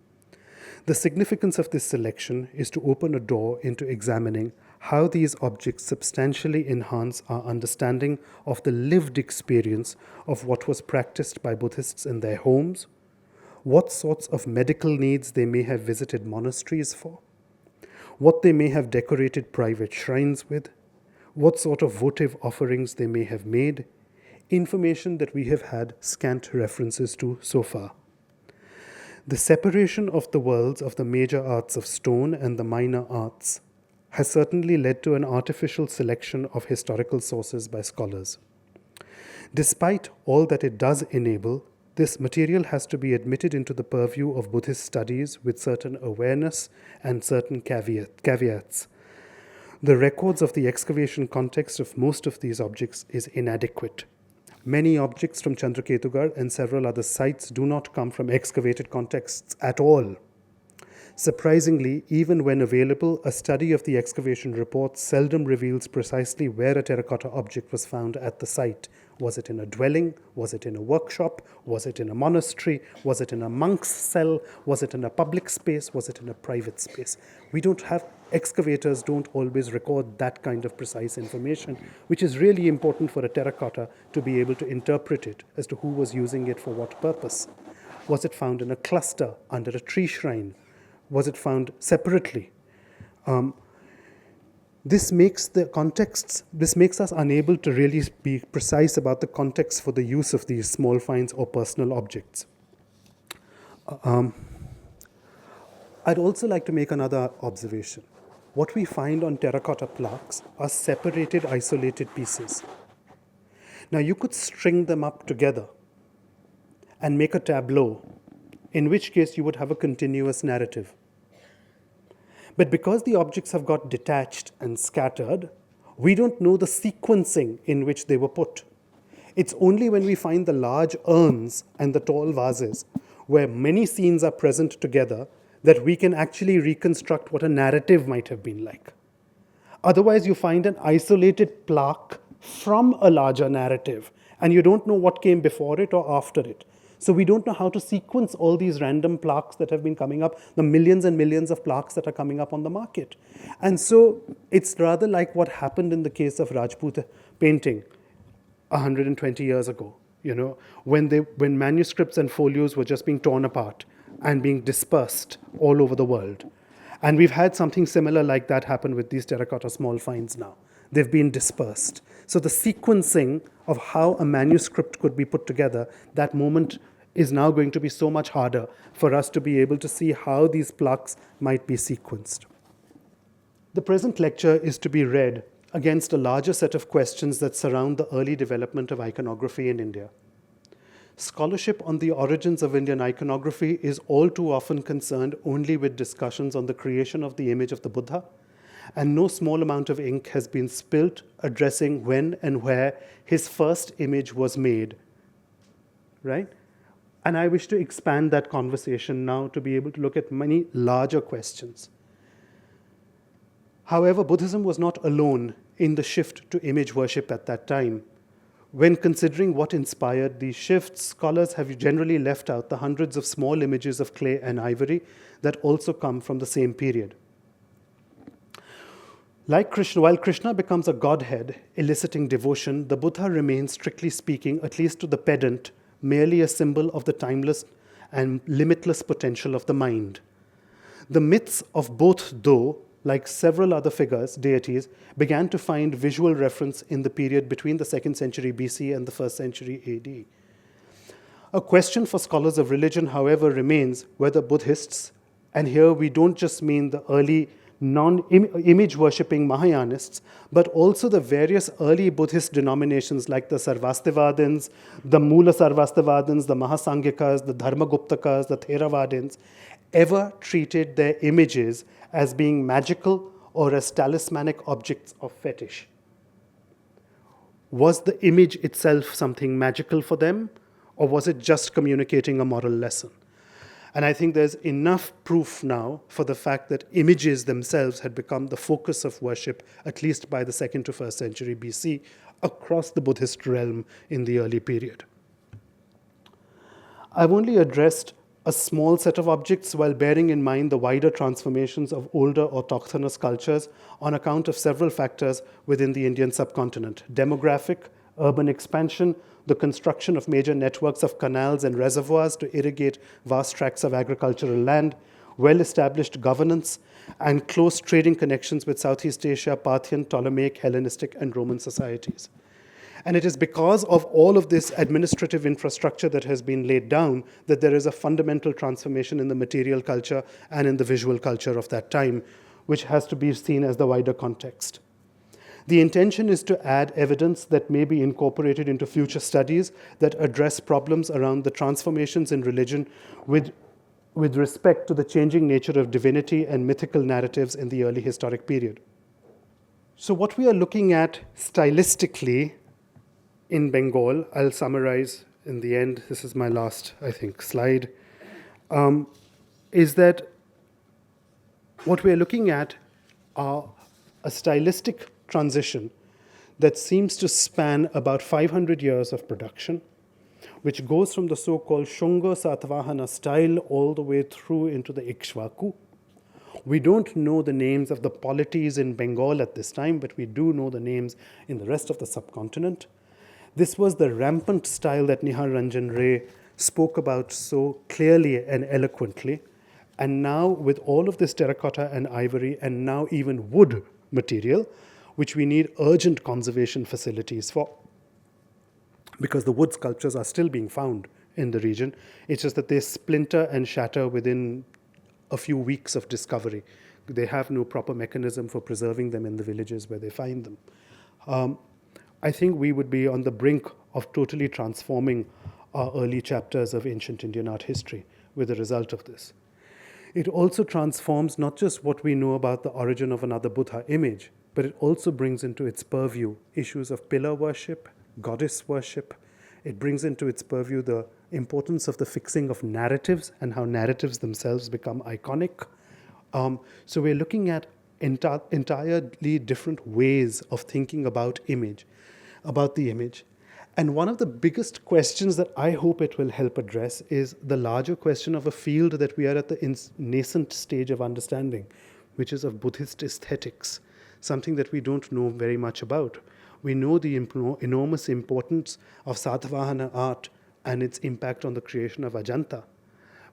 The significance of this selection is to open a door into examining how these objects substantially enhance our understanding of the lived experience of what was practiced by Buddhists in their homes, what sorts of medical needs they may have visited monasteries for, what they may have decorated private shrines with, what sort of votive offerings they may have made, information that we have had scant references to so far. The separation of the worlds of the major arts of stone and the minor arts has certainly led to an artificial selection of historical sources by scholars. Despite all that it does enable, this material has to be admitted into the purview of Buddhist studies with certain awareness and certain caveats. The records of the excavation context of most of these objects is inadequate. Many objects from Chandraketugarh and several other sites do not come from excavated contexts at all. Surprisingly, even when available, a study of the excavation reports seldom reveals precisely where a terracotta object was found at the site. Was it in a dwelling? Was it in a workshop? Was it in a monastery? Was it in a monk's cell? Was it in a public space? Was it in a private space? Excavators don't always record that kind of precise information, which is really important for a terracotta to be able to interpret it as to who was using it for what purpose. Was it found in a cluster under a tree shrine? Was it found separately? This makes us unable to really be precise about the context for the use of these small finds or personal objects. I'd also like to make another observation. What we find on terracotta plaques are separated, isolated pieces. Now, you could string them up together and make a tableau, in which case you would have a continuous narrative. But because the objects have got detached and scattered, we don't know the sequencing in which they were put. It's only when we find the large urns and the tall vases, where many scenes are present together, that we can actually reconstruct what a narrative might have been like. Otherwise, you find an isolated plaque from a larger narrative, and you don't know what came before it or after it. So we don't know how to sequence all these random plaques that have been coming up, the millions and millions of plaques that are coming up on the market. And so it's rather like what happened in the case of Rajput painting 120 years ago, when manuscripts and folios were just being torn apart and being dispersed all over the world. And we've had something similar like that happen with these terracotta small finds now. They've been dispersed. So the sequencing of how a manuscript could be put together, that moment is now going to be so much harder for us to be able to see how these plaques might be sequenced. The present lecture is to be read against a larger set of questions that surround the early development of iconography in India. Scholarship on the origins of Indian iconography is all too often concerned only with discussions on the creation of the image of the Buddha, and no small amount of ink has been spilt addressing when and where his first image was made, right? And I wish to expand that conversation now to be able to look at many larger questions. However, Buddhism was not alone in the shift to image worship at that time. When considering what inspired these shifts, scholars have generally left out the hundreds of small images of clay and ivory that also come from the same period. Like Krishna, while Krishna becomes a godhead, eliciting devotion, the Buddha remains, strictly speaking, at least to the pedant, merely a symbol of the timeless and limitless potential of the mind. The myths of both, though, like several other deities, began to find visual reference in the period between the 2nd century BC and the 1st century AD. A question for scholars of religion, however, remains whether Buddhists, and here we don't just mean the early non-image worshipping Mahayanists, but also the various early Buddhist denominations like the Sarvastivadins, the Mula Sarvastivadins, the Mahasanghikas, the Dharmaguptakas, the Theravadins, ever treated their images as being magical or as talismanic objects of fetish. Was the image itself something magical for them, or was it just communicating a moral lesson? And I think there's enough proof now for the fact that images themselves had become the focus of worship, at least by the 2nd to 1st century BC, across the Buddhist realm in the early period. I've only addressed a small set of objects while bearing in mind the wider transformations of older autochthonous cultures on account of several factors within the Indian subcontinent: demographic, urban expansion, the construction of major networks of canals and reservoirs to irrigate vast tracts of agricultural land, well-established governance, and close trading connections with Southeast Asia, Parthian, Ptolemaic, Hellenistic, and Roman societies. And it is because of all of this administrative infrastructure that has been laid down that there is a fundamental transformation in the material culture and in the visual culture of that time, which has to be seen as the wider context. The intention is to add evidence that may be incorporated into future studies that address problems around the transformations in religion with respect to the changing nature of divinity and mythical narratives in the early historic period. So what we are looking at stylistically in Bengal, I'll summarize in the end, this is my last, I think, slide, is that what we're looking at are a stylistic transition that seems to span about 500 years of production, which goes from the so-called Shunga Satvahana style all the way through into the Ikshvaku. We don't know the names of the polities in Bengal at this time, but we do know the names in the rest of the subcontinent. This was the rampant style that Nihar Ranjan Ray spoke about so clearly and eloquently. And now, with all of this terracotta and ivory, and now even wood material, which we need urgent conservation facilities for, because the wood sculptures are still being found in the region. It's just that they splinter and shatter within a few weeks of discovery. They have no proper mechanism for preserving them in the villages where they find them. I think we would be on the brink of totally transforming our early chapters of ancient Indian art history with the result of this. It also transforms not just what we know about the origin of another Buddha image, but it also brings into its purview issues of pillar worship, goddess worship. It brings into its purview the importance of the fixing of narratives and how narratives themselves become iconic. So we're looking at entirely different ways of thinking about the image. And one of the biggest questions that I hope it will help address is the larger question of a field that we are at the nascent stage of understanding, which is of Buddhist aesthetics, something that we don't know very much about. We know the enormous importance of Satvahana art and its impact on the creation of Ajanta.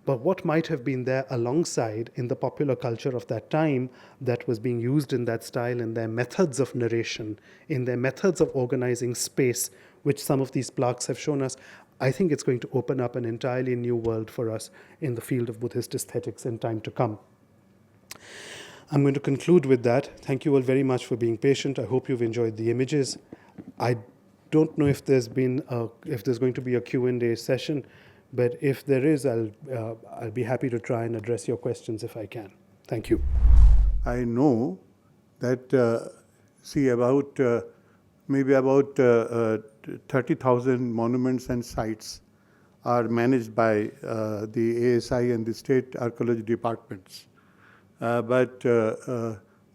But what might have been there alongside in the popular culture of that time that was being used in that style, in their methods of narration, in their methods of organizing space, which some of these plaques have shown us, I think it's going to open up an entirely new world for us in the field of Buddhist aesthetics in time to come. I'm going to conclude with that. Thank you all very much for being patient. I hope you've enjoyed the images. I don't know if there's going to be a Q&A session, but if there is, I'll be happy to try and address your questions if I can. Thank you. I know that maybe about 30,000 monuments and sites are managed by the ASI and the state archaeology departments. But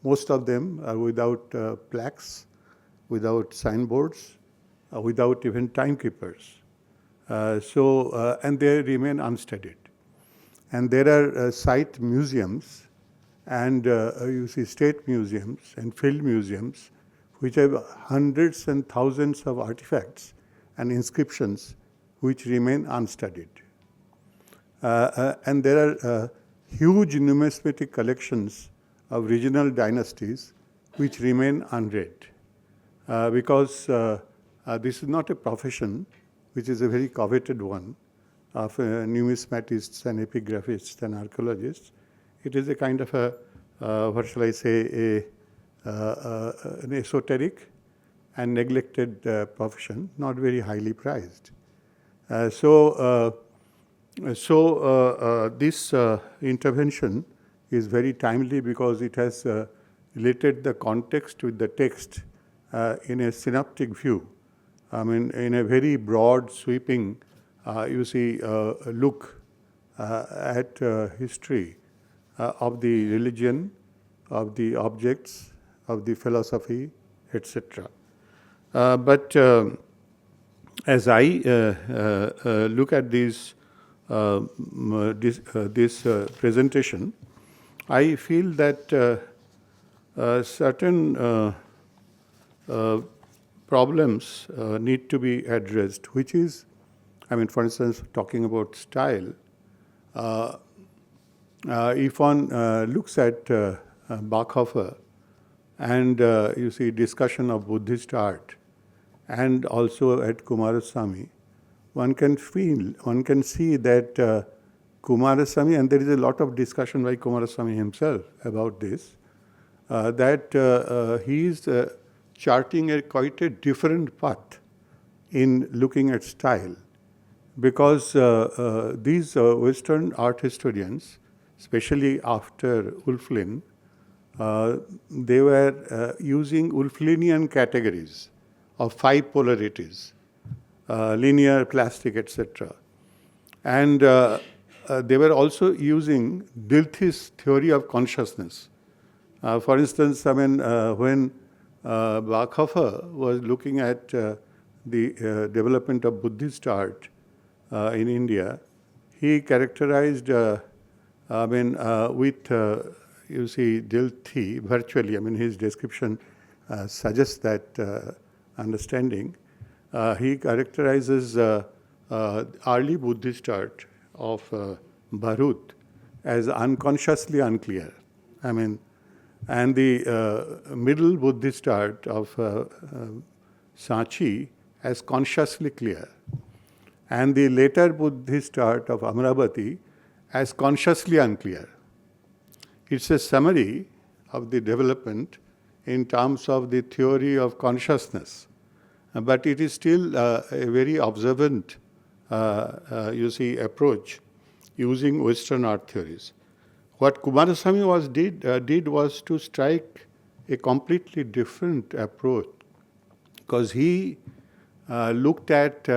most of them are without plaques, without signboards, without even timekeepers. And they remain unstudied. And there are site museums and you see state museums and field museums which have hundreds and thousands of artifacts and inscriptions which remain unstudied. And there are huge numismatic collections of regional dynasties which remain unread because this is not a profession which is a very coveted one of numismatists and epigraphists and archaeologists. It is a kind of a what shall I say, an esoteric and neglected profession, not very highly prized. This intervention is very timely because it has related the context with the text in a synoptic view. I mean, in a very broad, sweeping, look at history of the religion, of the objects, of the philosophy, etc. But as I look at this presentation, I feel that certain problems need to be addressed, which is, I mean, for instance, talking about style, if one looks at Backhofer and discussion of Buddhist art, and also at Coomaraswamy, one can see that Coomaraswamy, and there is a lot of discussion by Coomaraswamy himself about this, that he is charting quite a different path in looking at style, because these Western art historians, especially after Wulfflin, they were using Wulfflinian categories of 5 polarities, linear, plastic, etc. And they were also using Dilthey's theory of consciousness. For instance, I mean, when Backhofer was looking at the development of Buddhist art in India, he characterized, with Dilthey virtually, I mean, his description suggests that understanding. He characterizes early Buddhist art of Bharut as unconsciously unclear. I mean, and the middle Buddhist art of Sanchi as consciously clear, and the later Buddhist art of Amravati as consciously unclear. It's a summary of the development in terms of the theory of consciousness, but it is still a very observant, approach using Western art theories. What Coomaraswamy did was to strike a completely different approach, because he looked at,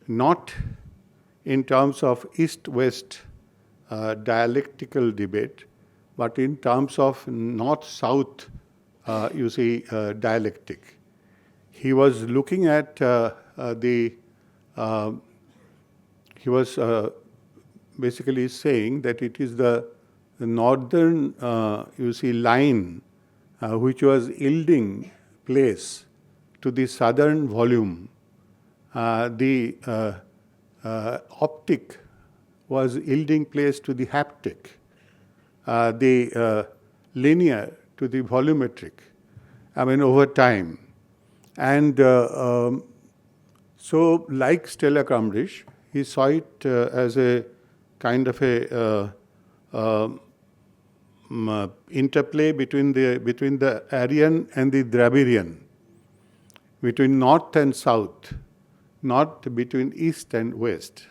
not in terms of East-West dialectical debate, but in terms of North-South, dialectic. He was looking at he was basically saying that it is the northern, line which was yielding place to the southern volume. The optic was yielding place to the haptic, the linear to the volumetric, I mean, over time. And so, like Stella Cramrish, he saw it as a kind of a interplay between the Aryan and the Dravidian, between North and South, not between East and West,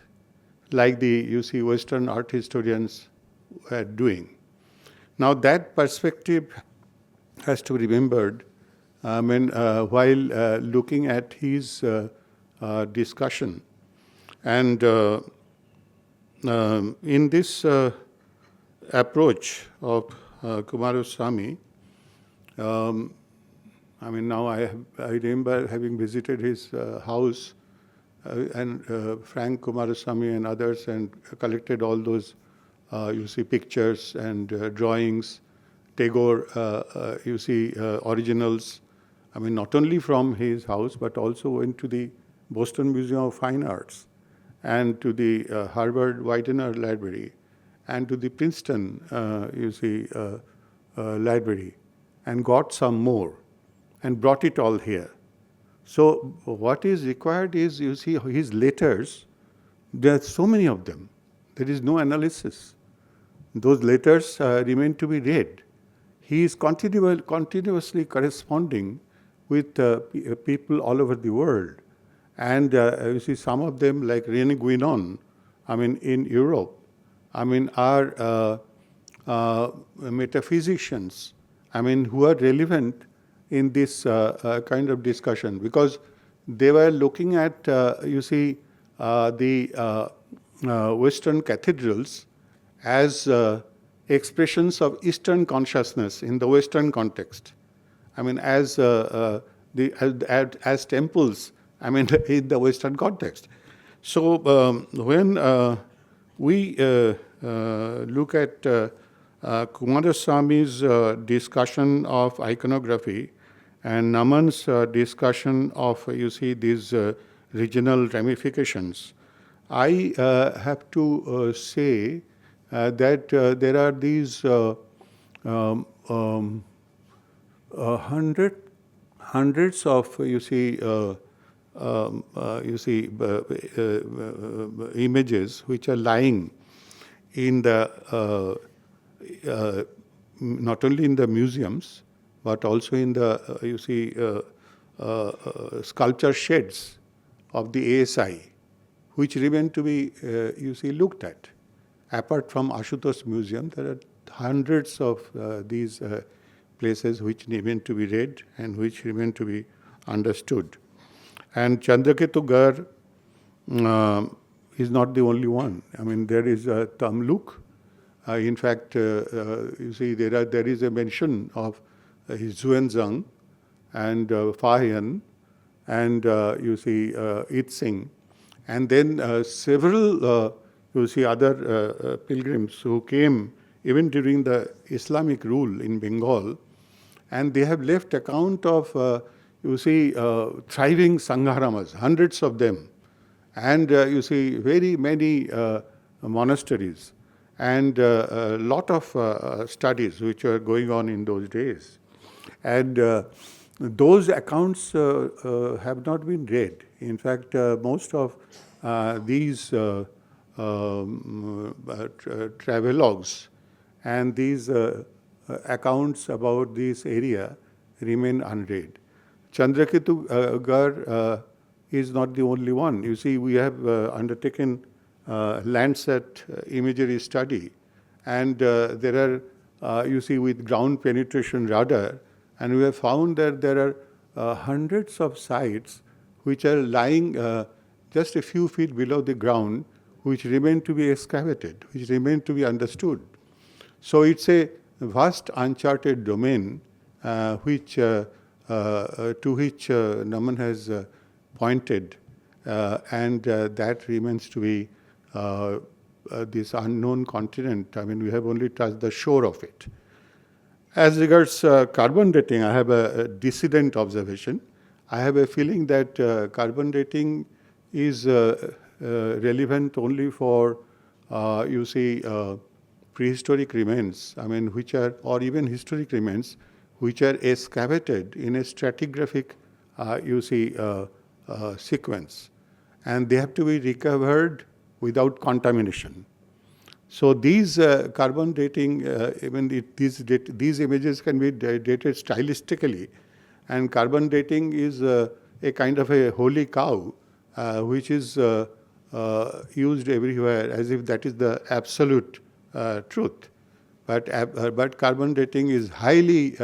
like the Western art historians were doing. Now that perspective has to be remembered while looking at his discussion. And in this approach of Coomaraswamy, now I remember having visited his house and Frank Coomaraswamy and others, and collected all those pictures and drawings, Tagore originals. I mean, not only from his house, but also went to the Boston Museum of Fine Arts, and to the Harvard Widener Library, and to the Princeton library, and got some more, and brought it all here. So what is required is, his letters, there are so many of them. There is no analysis. those letters remain to be read. He is continuously corresponding with people all over the world. And you see some of them like René Guénon, in Europe, are metaphysicians, who are relevant in this kind of discussion, because they were looking at, the Western cathedrals as expressions of Eastern consciousness in the Western context. As temples, in the Western context. So when we look at Coomaraswamy's discussion of iconography and Naman's discussion of, these regional ramifications, I have to say that there are these hundreds of, images which are lying in the not only in the museums but also in the sculpture sheds of the ASI, which remain to be looked at. Apart from Ashutosh Museum, there are hundreds of these places which remain to be read and which remain to be understood. And Chandraketu Gar is not the only one. There is Tamluk. In fact, there is a mention of Xuanzang and Fahian and Itsing, and then several other pilgrims who came even during the Islamic rule in Bengal, and they have left account of thriving Sangharamas, hundreds of them, and very many monasteries, and a lot of studies which were going on in those days. And those accounts have not been read. In fact, most of these travelogues and these accounts about this area remain unread. Chandraketu Gar is not the only one. We have undertaken Landsat imagery study, and there are, with ground penetration radar, and we have found that there are hundreds of sites which are lying just a few feet below the ground, which remain to be excavated, which remain to be understood. So it's a vast uncharted domain to which Naman has pointed, and that remains to be this unknown continent. We have only touched the shore of it. As regards carbon dating, I have a dissident observation. I have a feeling that carbon dating is relevant only for, prehistoric remains, which are, or even historic remains, which are excavated in a stratigraphic, sequence. And they have to be recovered without contamination. So these carbon dating, these images can be dated stylistically, and carbon dating is a kind of a holy cow, which is used everywhere as if that is the absolute truth. But carbon dating is highly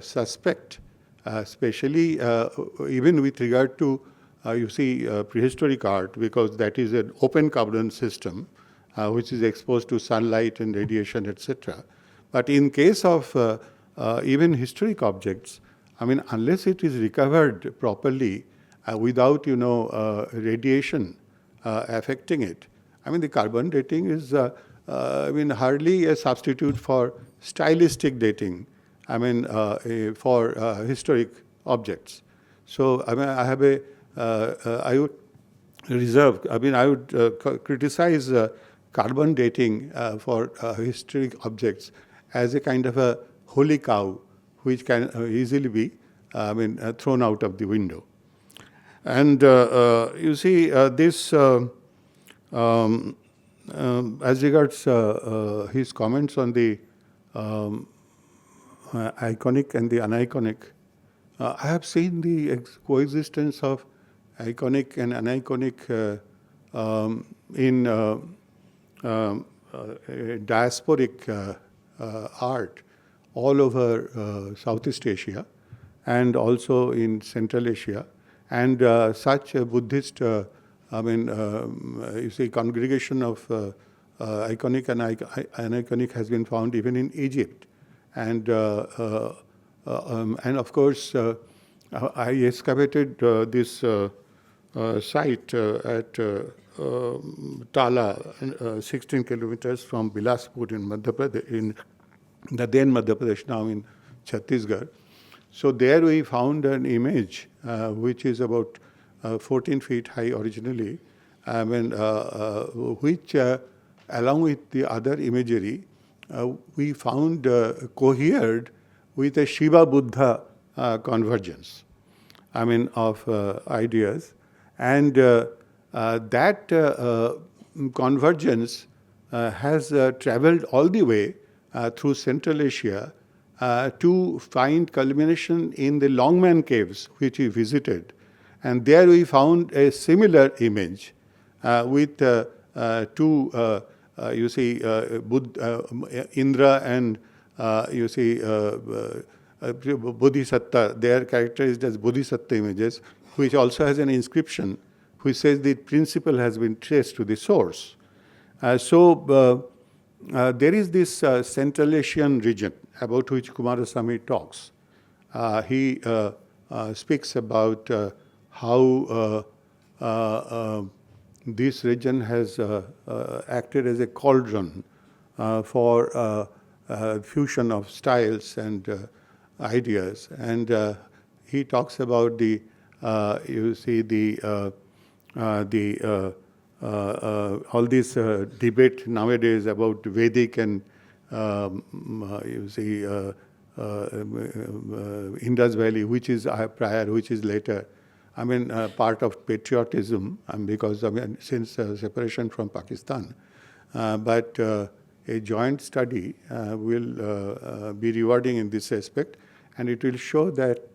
suspect, especially even with regard to prehistoric art, because that is an open carbon system which is exposed to sunlight and radiation, etc. But in case of even historic objects, unless it is recovered properly without radiation affecting it, the carbon dating is hardly a substitute for stylistic dating, for historic objects. So I have a I would reserve. I would criticize carbon dating for historic objects as a kind of a holy cow, which can easily be thrown out of the window. And this as regards his comments on the iconic and the uniconic, I have seen the coexistence of iconic and uniconic in diasporic art all over Southeast Asia and also in Central Asia. And such a Buddhist, you see, congregation of iconic and uniconic has been found even in Egypt. And of course, I excavated this site at Tala, 16 kilometers from Bilaspur in Madhya Pradesh, in the then Madhya Pradesh, now in Chhattisgarh. So there we found an image which is about 14 feet high originally, which along with the other imagery, we found cohered with a Shiva-Buddha convergence, of ideas. And that convergence has traveled all the way through Central Asia to find culmination in the Longman Caves, which we visited. And there we found a similar image with two, you see, Indra and, you see, Bodhisattva. They are characterized as Bodhisattva images, which also has an inscription which says the principle has been traced to the source. So there is this Central Asian region about which Coomaraswamy talks. He speaks about how this region has acted as a cauldron for fusion of styles and ideas. And he talks about the, you see, all this debate nowadays about Vedic and you see Indus Valley, which is prior, which is later. Part of patriotism, because since separation from Pakistan. But a joint study will be rewarding in this aspect, and it will show that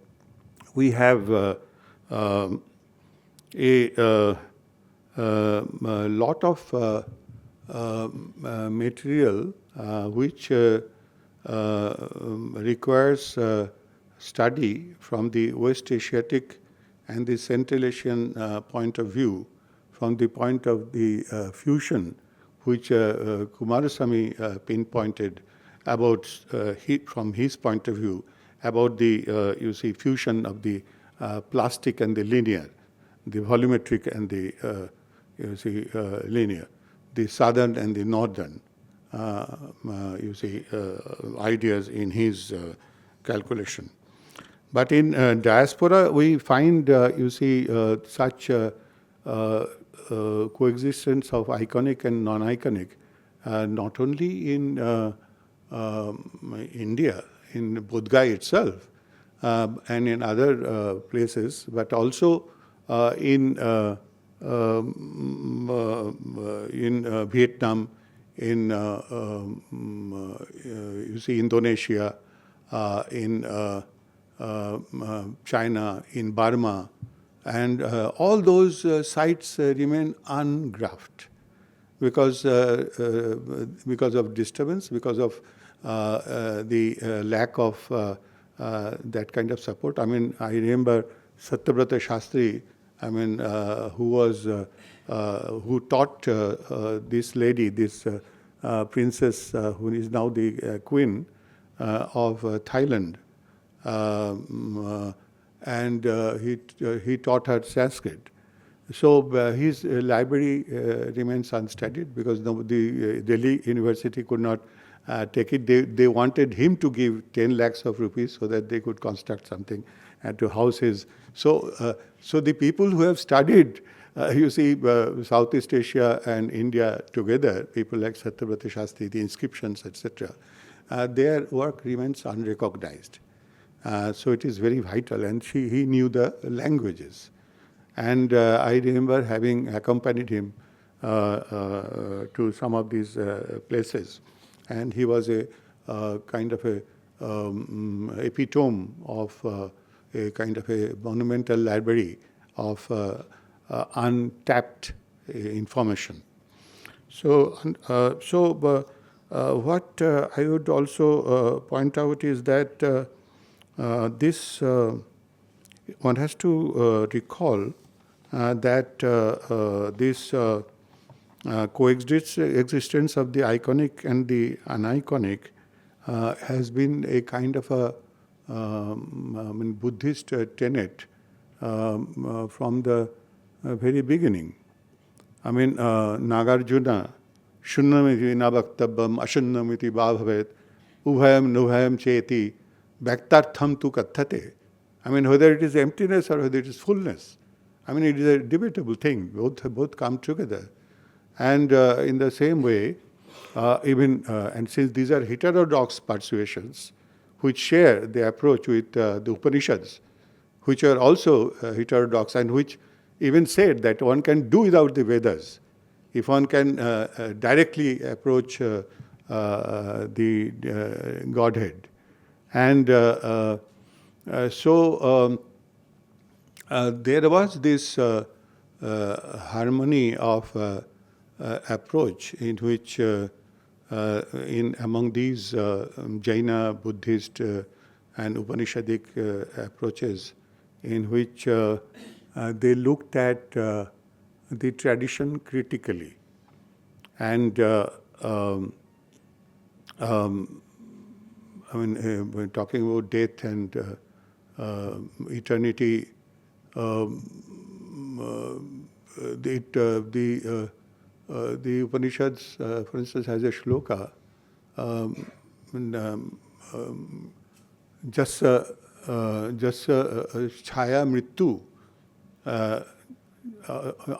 we have a lot of material which requires study from the West Asiatic and the Central Asian point of view, from the point of the fusion, which Coomaraswamy pinpointed about, from his point of view, about the, you see, fusion of the plastic and the linear, the volumetric and the, you see, linear, the southern and the northern, you see, ideas in his calculation. But in diaspora, we find, you see, such coexistence of iconic and non-iconic, not only in India, in Bodh Gaya itself, and in other places, but also in Vietnam, in you see, Indonesia, in China, in Burma, and all those sites remain ungraphed because of disturbance, because of the lack of that kind of support. I remember Satyabrata Shastri, who taught this lady, this princess who is now the queen of Thailand. And he taught her Sanskrit. So his library remains unstudied because the Delhi University could not take it. They wanted him to give 10 lakhs of rupees so that they could construct something and to house his. So the people who have studied, you see, Southeast Asia and India together, people like Satyavrata Shastri, the inscriptions, etc., their work remains unrecognized. So it is very vital, and he knew the languages. And I remember having accompanied him to some of these places. And he was a kind of a epitome of a kind of a monumental library of untapped information. So, what I would also point out is that this one has to recall that this coexistence of the iconic and the uniconic has been a kind of a Buddhist tenet from the very beginning. I mean, Nagarjuna, Shunnamiti nabhaktabam, ashunnamiti bhavabhet, ubhayam nubhayam cheti, bhaktartham tu kathate. I mean, whether it is emptiness or whether it is fullness, I mean, it is a debatable thing. Both come together. And in the same way, and since these are heterodox persuasions, which share the approach with the Upanishads, which are also heterodox and which even said that one can do without the Vedas if one can directly approach the Godhead. And so there was this harmony of approach in which among these Jaina, Buddhist and Upanishadic approaches, in which they looked at the tradition critically. And when talking about death and eternity, the Upanishads, for instance, has a shloka, chaya mrityu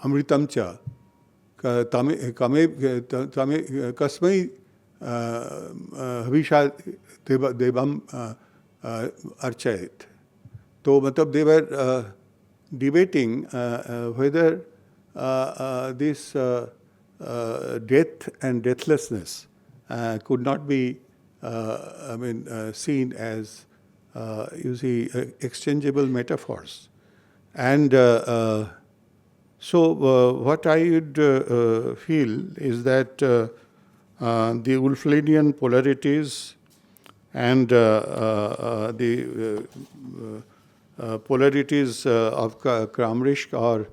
amritam cha kasmai havisha devam archayit. So, they were debating whether this death and deathlessness could not be, seen as, exchangeable metaphors. And so, what I would feel is that the Wulflinian polarities and the polarities of Kramrisch or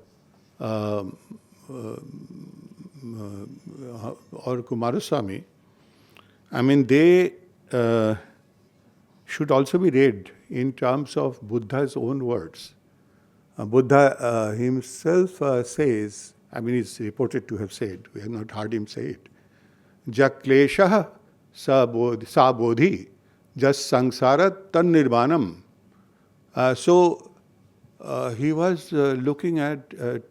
Kumaraswamy, they should also be read in terms of Buddha's own words. Buddha himself says, he's reported to have said, we have not heard him say it, Jaklesha sa bodhi, jas sangsara tan nirvanam. So he was looking at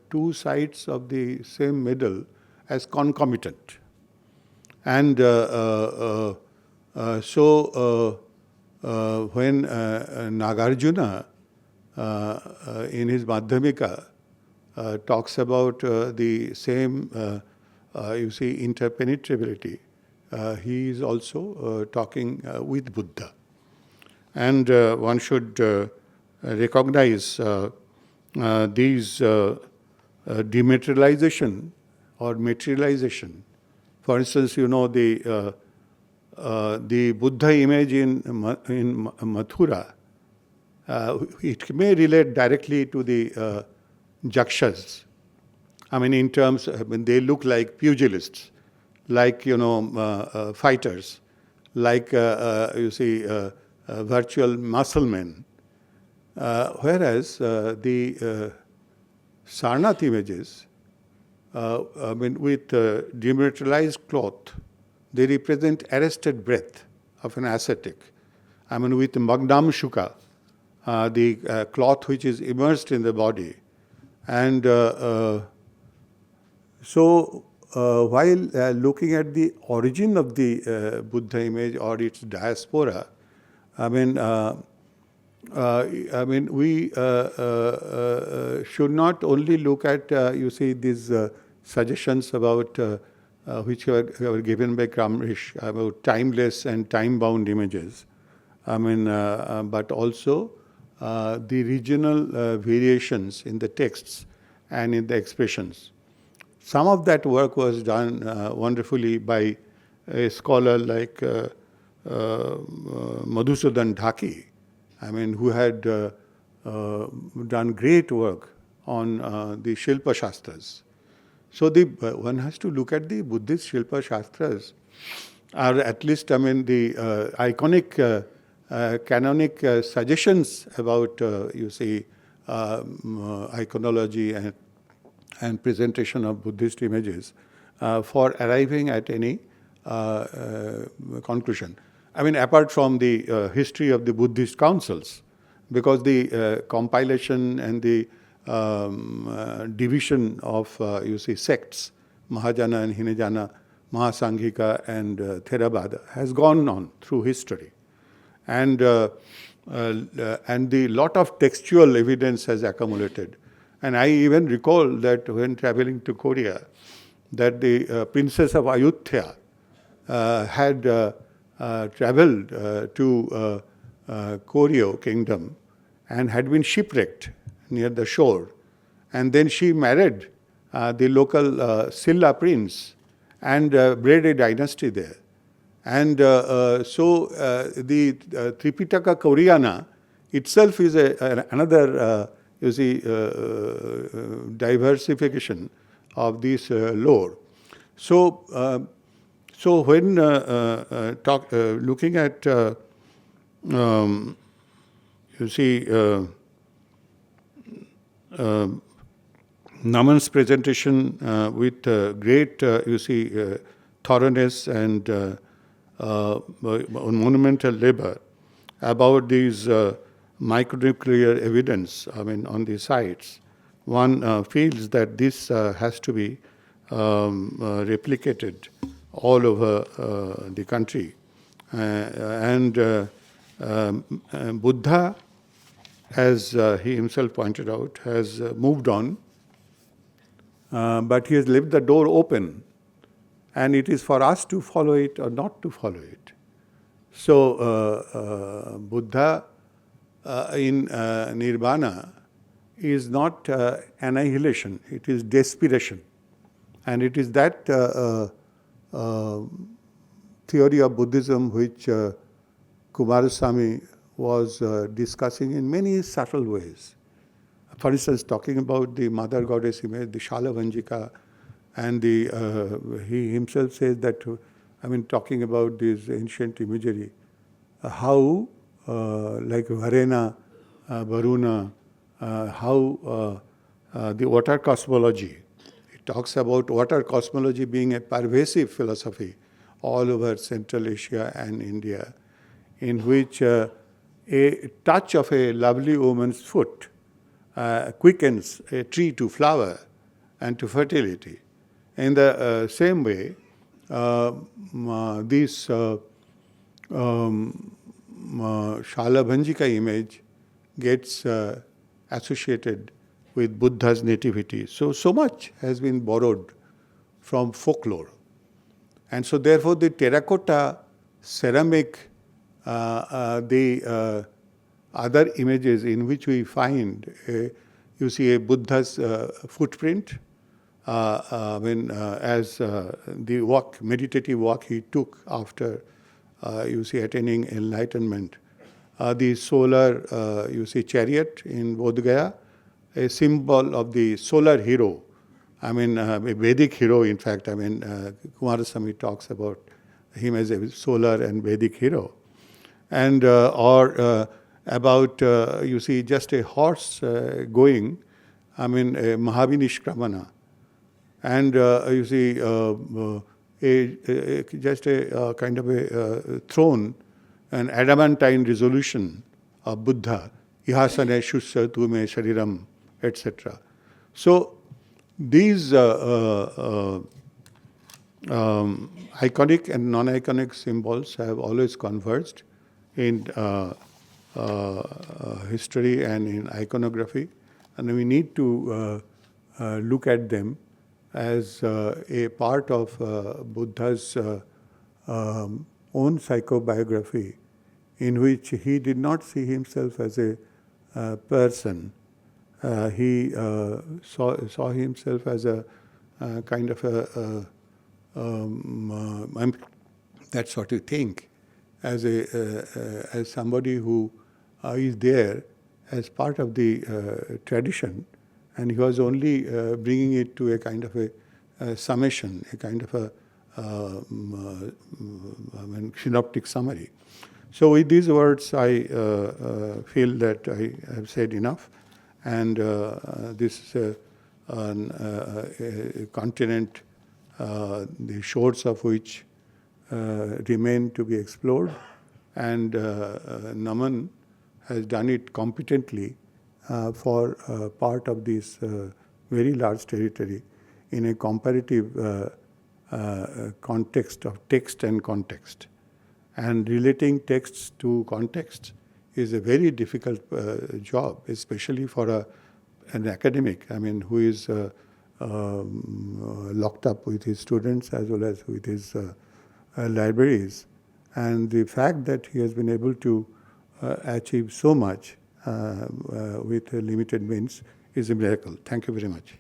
two sides of the same medal as concomitant. And so when Nagarjuna in his Madhyamika talks about the same, interpenetrability, he is also talking with Buddha. And one should recognize these dematerialization or materialization. For instance, the Buddha image in Mathura, it may relate directly to the Jakshas. In terms, they look like pugilists, like, fighters, like, virtual muscle men. Whereas the Sarnath images, with dematerialized cloth, they represent arrested breath of an ascetic. With Magdam Shuka, the cloth which is immersed in the body. And so while looking at the origin of the Buddha image or its diaspora, we should not only look at, these suggestions about which were given by Kramrisch about timeless and time-bound images. But also the regional variations in the texts and in the expressions. Some of that work was done wonderfully by a scholar like Madhusudan Dhaki, who had done great work on the Shilpa Shastras. So one has to look at the Buddhist Shilpa Shastras, or at least, the iconic canonic suggestions about, iconology and presentation of Buddhist images for arriving at any conclusion. Apart from the history of the Buddhist councils, because the compilation and the division of, sects, Mahajana and Hinayana, Mahasanghika and Theravada, has gone on through history. And the lot of textual evidence has accumulated. And I even recall that when traveling to Korea, that the princess of Ayutthaya had traveled to Koryo kingdom and had been shipwrecked near the shore. And then she married the local Silla prince and bred a dynasty there. And so the Tripitaka Koreana itself is another, diversification of this lore. So, when looking at, Naman's presentation with great, thoroughness and monumental labor about these micronuclear evidence, on the sites, one feels that this has to be replicated all over the country. Buddha, as he himself pointed out, has moved on, but he has left the door open, and it is for us to follow it or not to follow it. So, Buddha in Nirvana is not annihilation, it is desperation. And it is that theory of Buddhism which Coomaraswamy was discussing in many subtle ways. For instance, talking about the mother goddess image, the Shalavanjika, and he himself says that, talking about this ancient imagery, how like Varena, Varuna, how the water cosmology, it talks about water cosmology being a pervasive philosophy all over Central Asia and India, in which a touch of a lovely woman's foot quickens a tree to flower and to fertility. In the same way, this Shalabhanjika image gets associated with Buddha's nativity. So much has been borrowed from folklore. And so therefore the terracotta, ceramic, the other images in which we find, you see a Buddha's footprint, as the walk, meditative walk he took after, attaining enlightenment. The solar, chariot in Bodh Gaya, a symbol of the solar hero. A Vedic hero, in fact. Coomaraswamy talks about him as a solar and Vedic hero. And, or about, just a horse going, a Mahavinishkramana. And just a kind of a throne, an adamantine resolution of Buddha, ihasane shussa tume shariram, etc. So these iconic and non-iconic symbols have always converged in history and in iconography, and we need to look at them as a part of Buddha's own psychobiography, in which he did not see himself as a person. He saw himself as a kind of that's what you think, as somebody who is there as part of the tradition, and he was only bringing it to a kind of a summation, a kind of a synoptic summary. So with these words, I feel that I have said enough, and this is a continent, the shores of which remain to be explored, and Naman has done it competently for part of this very large territory in a comparative context of text and context. And relating texts to context is a very difficult job, especially for an academic, who is locked up with his students as well as with his libraries. And the fact that he has been able to achieve so much with limited means is a miracle. Thank you very much.